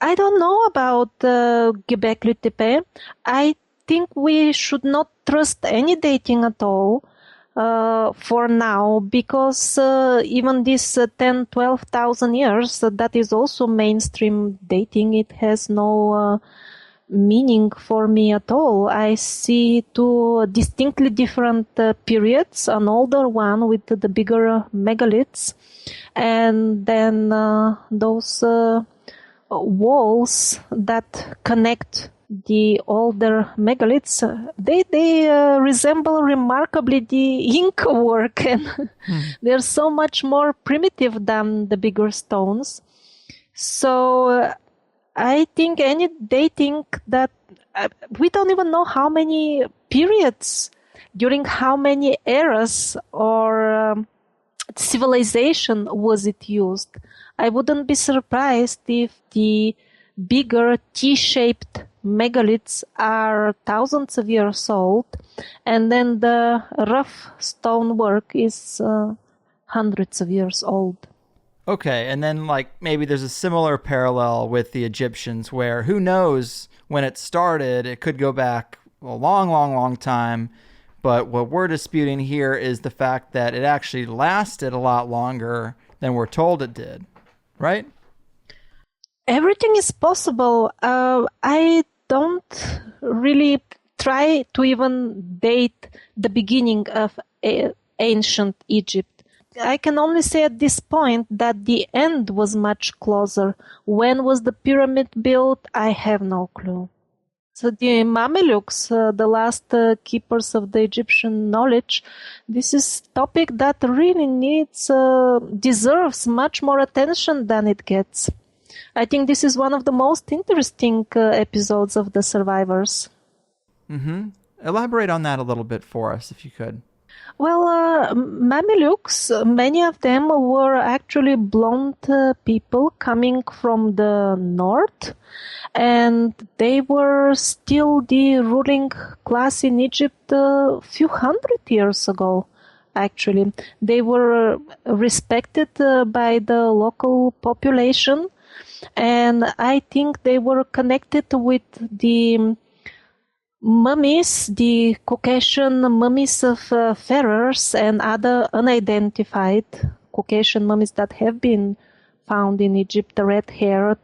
I don't know about Göbekli Tepe. I think we should not trust any dating at all for now, because even this 10,000-12,000 years, that is also mainstream dating. It has no meaning for me at all. I see two distinctly different periods, an older one with the bigger megaliths, and then those walls that connect the older megaliths, they resemble remarkably the Inca work, and they're so much more primitive than the bigger stones. So I think any dating that we don't even know how many periods, during how many eras or civilization was it used. I wouldn't be surprised if the bigger T-shaped megaliths are thousands of years old, and then the rough stonework is hundreds of years old. Okay, and then like maybe there's a similar parallel with the Egyptians where who knows when it started, it could go back a long, long, long time. But what we're disputing here is the fact that it actually lasted a lot longer than we're told it did, right? Everything is possible. I don't really try to even date the beginning of ancient Egypt. I can only say at this point that the end was much closer. When was the pyramid built? I have no clue. So the Mamelukes, the last keepers of the Egyptian knowledge, this is a topic that really deserves much more attention than it gets. I think this is one of the most interesting episodes of The Survivors. Mm-hmm. Elaborate on that a little bit for us, if you could. Well, Mamelukes, many of them were actually blonde people coming from the north, and they were still the ruling class in Egypt a few hundred years ago, actually. They were respected by the local population, and I think they were connected with the mummies, the Caucasian mummies of pharaohs and other unidentified Caucasian mummies that have been found in Egypt, the red-haired,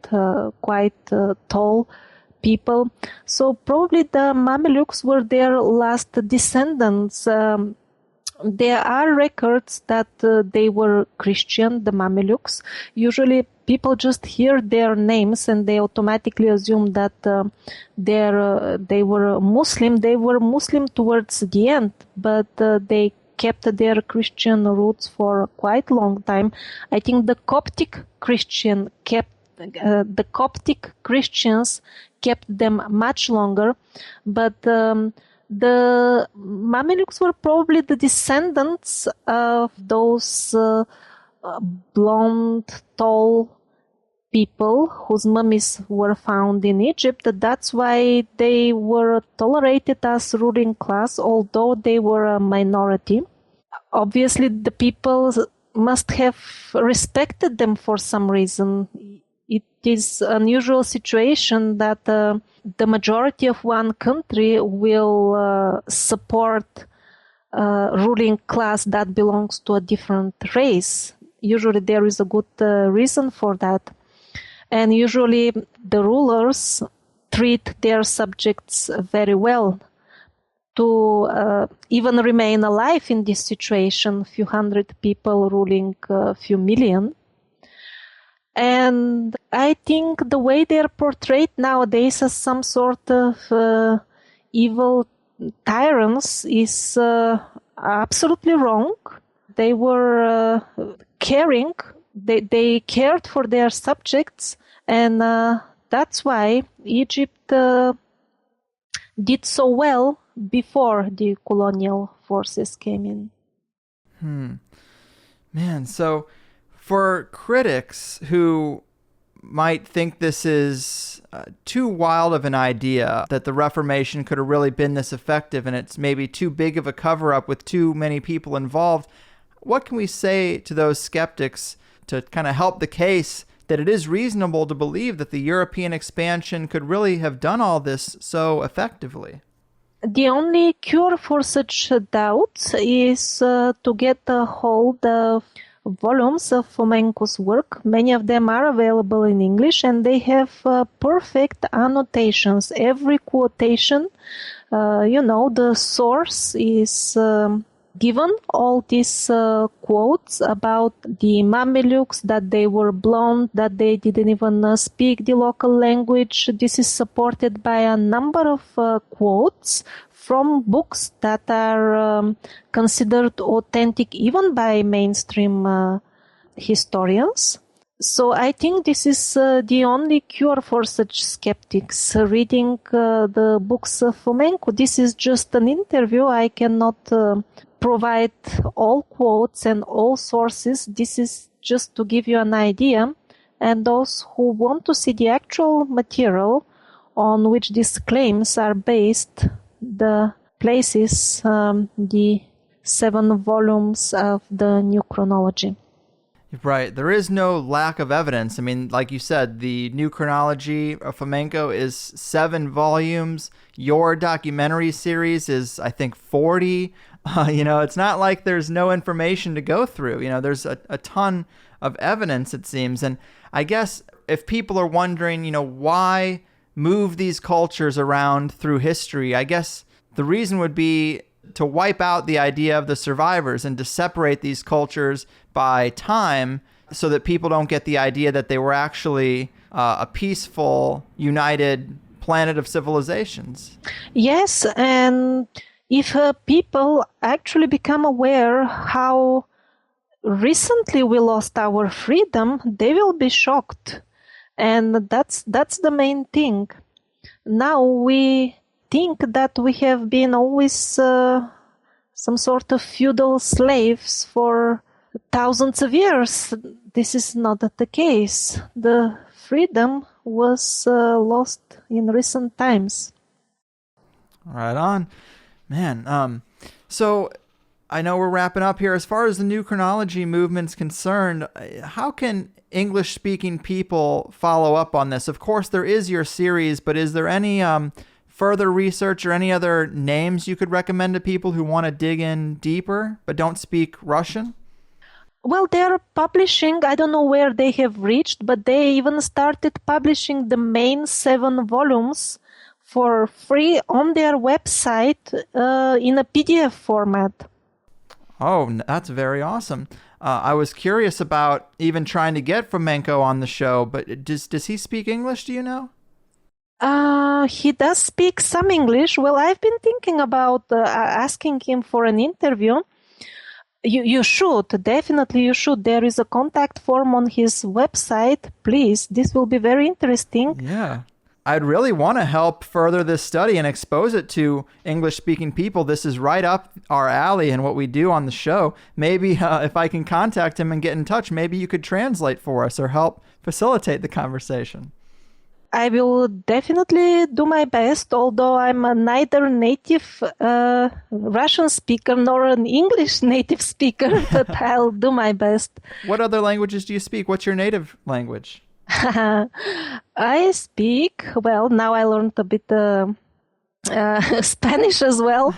quite tall people. So probably the Mamelukes were their last descendants. There are records that they were Christian, the Mamelukes. Usually people just hear their names and they automatically assume that they were Muslim. They were Muslim towards the end, but they kept their Christian roots for quite a long time. I think the Coptic Christians kept them much longer, but the Mamelukes were probably the descendants of those blonde, tall people whose mummies were found in Egypt. That's why they were tolerated as ruling class, although they were a minority. Obviously, the people must have respected them for some reason. It is an unusual situation that the majority of one country will support ruling class that belongs to a different race. Usually there is a good reason for that. And usually the rulers treat their subjects very well to even remain alive in this situation, few hundred people ruling a few million. And I think the way they're portrayed nowadays as some sort of evil tyrants is absolutely wrong. They were caring. They cared for their subjects, and that's why Egypt did so well before the colonial forces came in. Man, so for critics who might think this is too wild of an idea, that the Reformation could have really been this effective and it's maybe too big of a cover-up with too many people involved, what can we say to those skeptics to kind of help the case that it is reasonable to believe that the European expansion could really have done all this so effectively? The only cure for such doubts is to get a hold of volumes of Fomenko's work. Many of them are available in English, and they have perfect annotations. Every quotation, the source is given. All these quotes about the Mamelukes, that they were blonde, that they didn't even speak the local language. This is supported by a number of quotes from books that are considered authentic even by mainstream historians. So I think this is the only cure for such skeptics, reading the books of Fomenko. This is just an interview. I cannot provide all quotes and all sources. This is just to give you an idea. And those who want to see the actual material on which these claims are based, the places, the 7 volumes of the New Chronology. Right. There is no lack of evidence. I mean, like you said, the New Chronology of Fomenko is 7 volumes. Your documentary series is, I think, 40. It's not like there's no information to go through. There's a ton of evidence, it seems. And I guess if people are wondering, why move these cultures around through history, I guess the reason would be to wipe out the idea of the survivors and to separate these cultures by time so that people don't get the idea that they were actually a peaceful, united planet of civilizations. Yes, and if people actually become aware how recently we lost our freedom, they will be shocked. And that's the main thing. Now we think that we have been always some sort of feudal slaves for thousands of years. This is not the case. The freedom was lost in recent times. Right on. Man, so I know we're wrapping up here. As far as the New Chronology movement's concerned, how can English-speaking people follow up on this? Of course, there is your series, but is there any further research or any other names you could recommend to people who want to dig in deeper but don't speak Russian? Well, they're publishing, I don't know where they have reached, but they even started publishing the main 7 volumes for free on their website in a PDF format. Oh, that's very awesome. I was curious about even trying to get Fomenko on the show, but does he speak English, do you know? He does speak some English. Well, I've been thinking about asking him for an interview. You should, definitely you should. There is a contact form on his website. Please, this will be very interesting. Yeah. I'd really want to help further this study and expose it to English-speaking people. This is right up our alley and what we do on the show. Maybe if I can contact him and get in touch, maybe you could translate for us or help facilitate the conversation. I will definitely do my best, although I'm a neither native Russian speaker nor an English native speaker, but I'll do my best. What other languages do you speak? What's your native language? I speak, well, now I learned a bit Spanish as well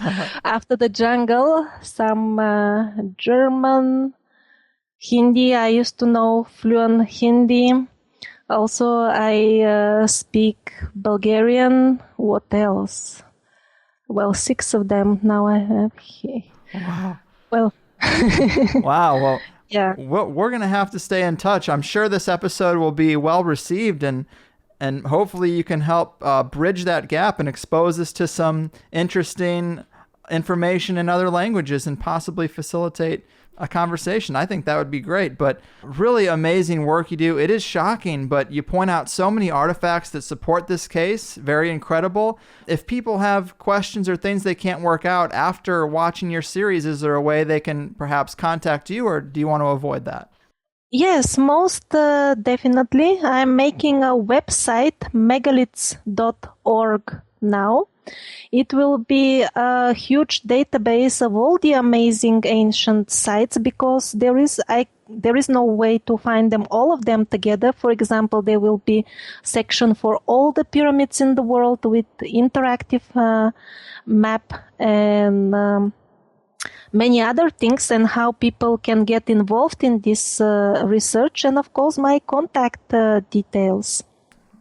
after the jungle, some German, Hindi. I used to know fluent Hindi. Also, I speak Bulgarian. What else? Well, 6 of them now I have here. Wow. Well, Wow. Well, yeah. we're going to have to stay in touch. I'm sure this episode will be well received, and hopefully you can help bridge that gap and expose us to some interesting information in other languages and possibly facilitate a conversation. I think that would be great, but really amazing work you do. It is shocking, but you point out so many artifacts that support this case. Very incredible. If people have questions or things they can't work out after watching your series, is there a way they can perhaps contact you, or do you want to avoid that? Yes, most definitely. I'm making a website, megaliths.org now. It will be a huge database of all the amazing ancient sites, because there is no way to find them, all of them together. For example, there will be section for all the pyramids in the world with interactive map and many other things, and how people can get involved in this research, and of course my contact details.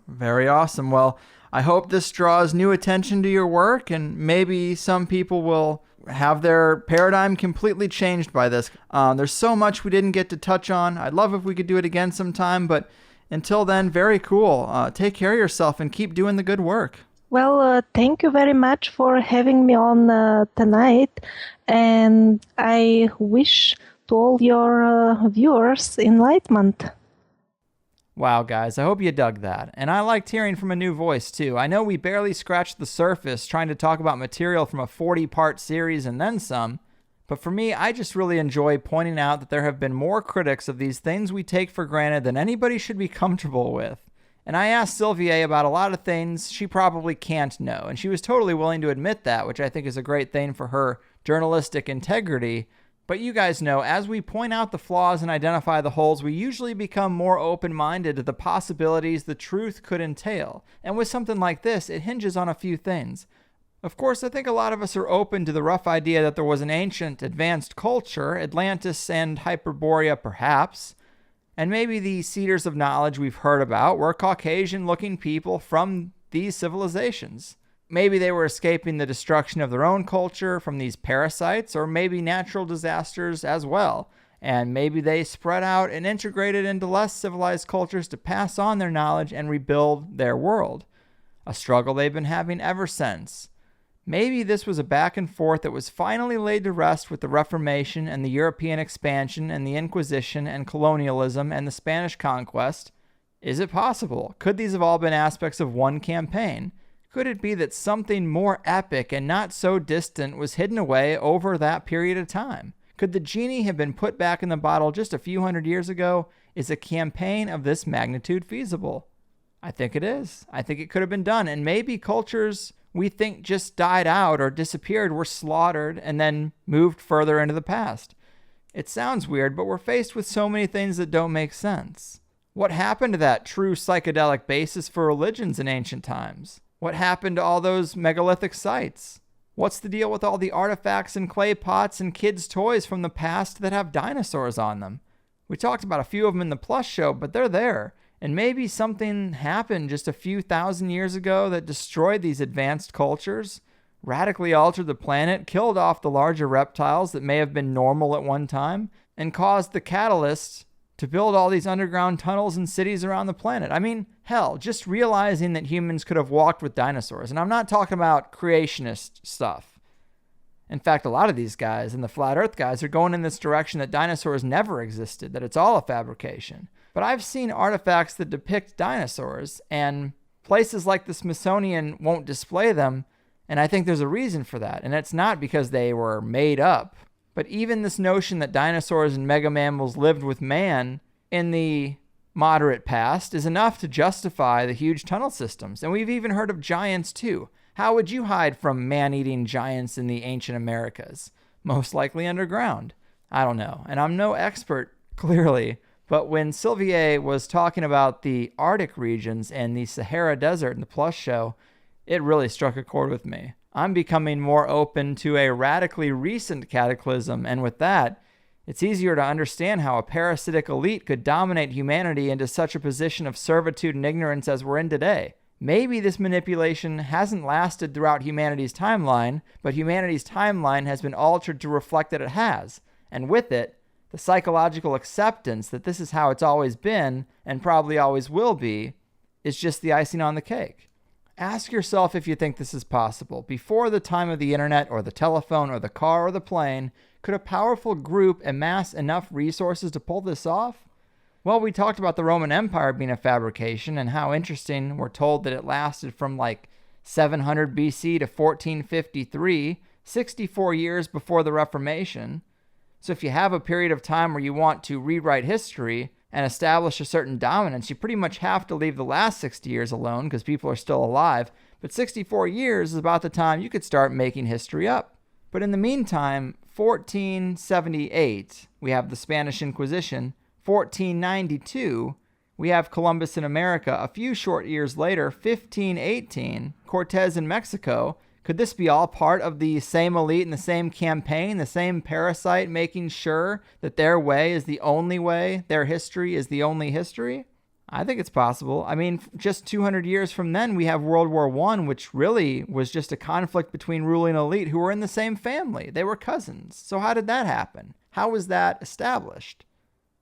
Very awesome. Well, I hope this draws new attention to your work, and maybe some people will have their paradigm completely changed by this. There's so much we didn't get to touch on. I'd love if we could do it again sometime, but until then, very cool. Take care of yourself and keep doing the good work. Well, thank you very much for having me on tonight, and I wish to all your viewers enlightenment. Wow, guys, I hope you dug that. And I liked hearing from a new voice, too. I know we barely scratched the surface trying to talk about material from a 40-part series and then some, but for me, I just really enjoy pointing out that there have been more critics of these things we take for granted than anybody should be comfortable with. And I asked Sylvie about a lot of things she probably can't know, and she was totally willing to admit that, which I think is a great thing for her journalistic integrity. But you guys know, as we point out the flaws and identify the holes, we usually become more open-minded to the possibilities the truth could entail. And with something like this, it hinges on a few things. Of course, I think a lot of us are open to the rough idea that there was an ancient, advanced culture, Atlantis and Hyperborea perhaps, and maybe the seeders of knowledge we've heard about were Caucasian-looking people from these civilizations. Maybe they were escaping the destruction of their own culture from these parasites, or maybe natural disasters as well. And maybe they spread out and integrated into less civilized cultures to pass on their knowledge and rebuild their world. A struggle they've been having ever since. Maybe this was a back and forth that was finally laid to rest with the Reformation and the European expansion and the Inquisition and colonialism and the Spanish conquest. Is it possible? Could these have all been aspects of one campaign? Could it be that something more epic and not so distant was hidden away over that period of time? Could the genie have been put back in the bottle just a few hundred years ago? Is a campaign of this magnitude feasible? I think it is. I think it could have been done, and maybe cultures we think just died out or disappeared were slaughtered and then moved further into the past. It sounds weird, but we're faced with so many things that don't make sense. What happened to that true psychedelic basis for religions in ancient times? What happened to all those megalithic sites? What's the deal with all the artifacts and clay pots and kids' toys from the past that have dinosaurs on them? We talked about a few of them in the Plus show, but they're there. And maybe something happened just a few thousand years ago that destroyed these advanced cultures, radically altered the planet, killed off the larger reptiles that may have been normal at one time, and caused the catalyst to build all these underground tunnels and cities around the planet. I mean, hell, just realizing that humans could have walked with dinosaurs. And I'm not talking about creationist stuff. In fact, a lot of these guys and the flat earth guys are going in this direction that dinosaurs never existed, that it's all a fabrication. But I've seen artifacts that depict dinosaurs, and places like the Smithsonian won't display them, and I think there's a reason for that. And it's not because they were made up. But even this notion that dinosaurs and mega mammals lived with man in the moderate past is enough to justify the huge tunnel systems. And we've even heard of giants too. How would you hide from man-eating giants in the ancient Americas? Most likely underground. I don't know. And I'm no expert, clearly. But when Sylvie was talking about the Arctic regions and the Sahara Desert in the Plus show, it really struck a chord with me. I'm becoming more open to a radically recent cataclysm, and with that, it's easier to understand how a parasitic elite could dominate humanity into such a position of servitude and ignorance as we're in today. Maybe this manipulation hasn't lasted throughout humanity's timeline, but humanity's timeline has been altered to reflect that it has, and with it, the psychological acceptance that this is how it's always been, and probably always will be, is just the icing on the cake. Ask yourself if you think this is possible. Before the time of the internet or the telephone or the car or the plane, could a powerful group amass enough resources to pull this off? Well, we talked about the Roman Empire being a fabrication, and how interesting we're told that it lasted from like 700 BC to 1453, 64 years before the Reformation. So if you have a period of time where you want to rewrite history and establish a certain dominance, you pretty much have to leave the last 60 years alone because people are still alive. But 64 years is about the time you could start making history up. But in the meantime, 1478, we have the Spanish Inquisition. 1492, we have Columbus in America. A few short years later, 1518, Cortez in Mexico. Could this be all part of the same elite and the same campaign, the same parasite making sure that their way is the only way, their history is the only history? I think it's possible. I mean, just 200 years from then, we have World War I, which really was just a conflict between ruling elite who were in the same family. They were cousins. So how did that happen? How was that established?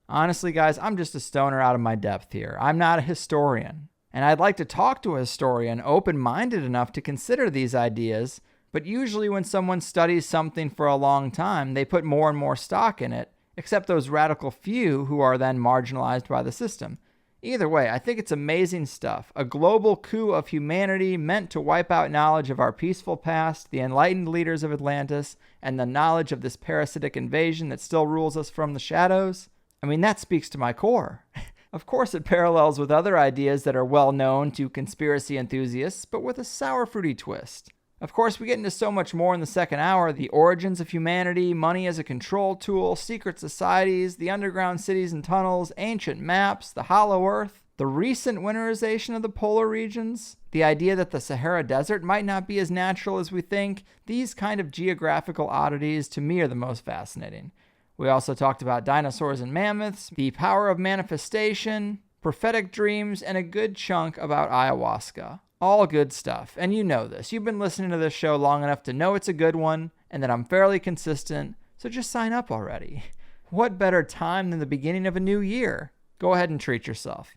Honestly, guys, I'm just a stoner out of my depth here. I'm not a historian. And I'd like to talk to a historian open-minded enough to consider these ideas, but usually when someone studies something for a long time, they put more and more stock in it, except those radical few who are then marginalized by the system. Either way, I think it's amazing stuff. A global coup of humanity meant to wipe out knowledge of our peaceful past, the enlightened leaders of Atlantis, and the knowledge of this parasitic invasion that still rules us from the shadows. I mean, that speaks to my core. Of course, it parallels with other ideas that are well known to conspiracy enthusiasts, but with a sour, fruity twist. Of course, we get into so much more in the second hour: the origins of humanity, money as a control tool, secret societies, the underground cities and tunnels, ancient maps, the hollow earth, the recent winterization of the polar regions, the idea that the Sahara Desert might not be as natural as we think. These kind of geographical oddities, to me, are the most fascinating. We also talked about dinosaurs and mammoths, the power of manifestation, prophetic dreams, and a good chunk about ayahuasca. All good stuff. And you know this. You've been listening to this show long enough to know it's a good one and that I'm fairly consistent, so just sign up already. What better time than the beginning of a new year? Go ahead and treat yourself.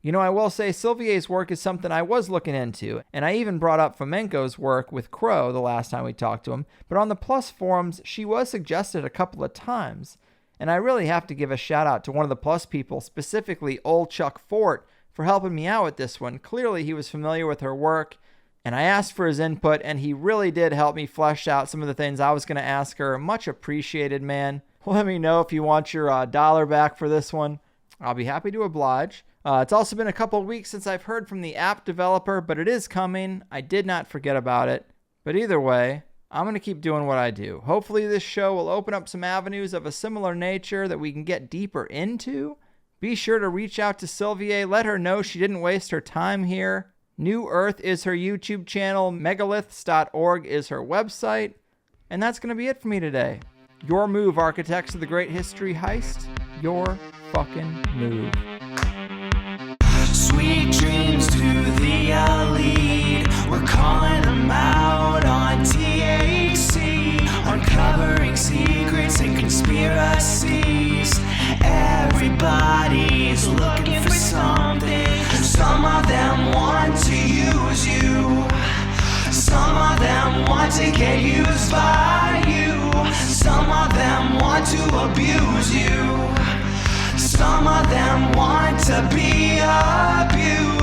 You know, I will say Sylvie's work is something I was looking into, and I even brought up Fomenko's work with Crow the last time we talked to him, but on the Plus forums, she was suggested a couple of times, and I really have to give a shout out to one of the Plus people, specifically Old Chuck Fort, for helping me out with this one. Clearly he was familiar with her work, and I asked for his input, and he really did help me flesh out some of the things I was going to ask her. Much appreciated, man. Let me know if you want your dollar back for this one. I'll be happy to oblige. It's also been a couple of weeks since I've heard from the app developer, but it is coming. I did not forget about it. But either way, I'm going to keep doing what I do. Hopefully this show will open up some avenues of a similar nature that we can get deeper into. Be sure to reach out to Sylvie. Let her know she didn't waste her time here. New Earth is her YouTube channel. Megaliths.org is her website. And that's going to be it for me today. Your move, architects of the great history heist. Your fucking move. Sweet dreams to the elite. We're calling them out on THC, uncovering secrets and conspiracies. Everybody's looking for something. Some of them want to use you. Some of them want to get used by you. Some of them want to abuse you. Some of them want to be abused.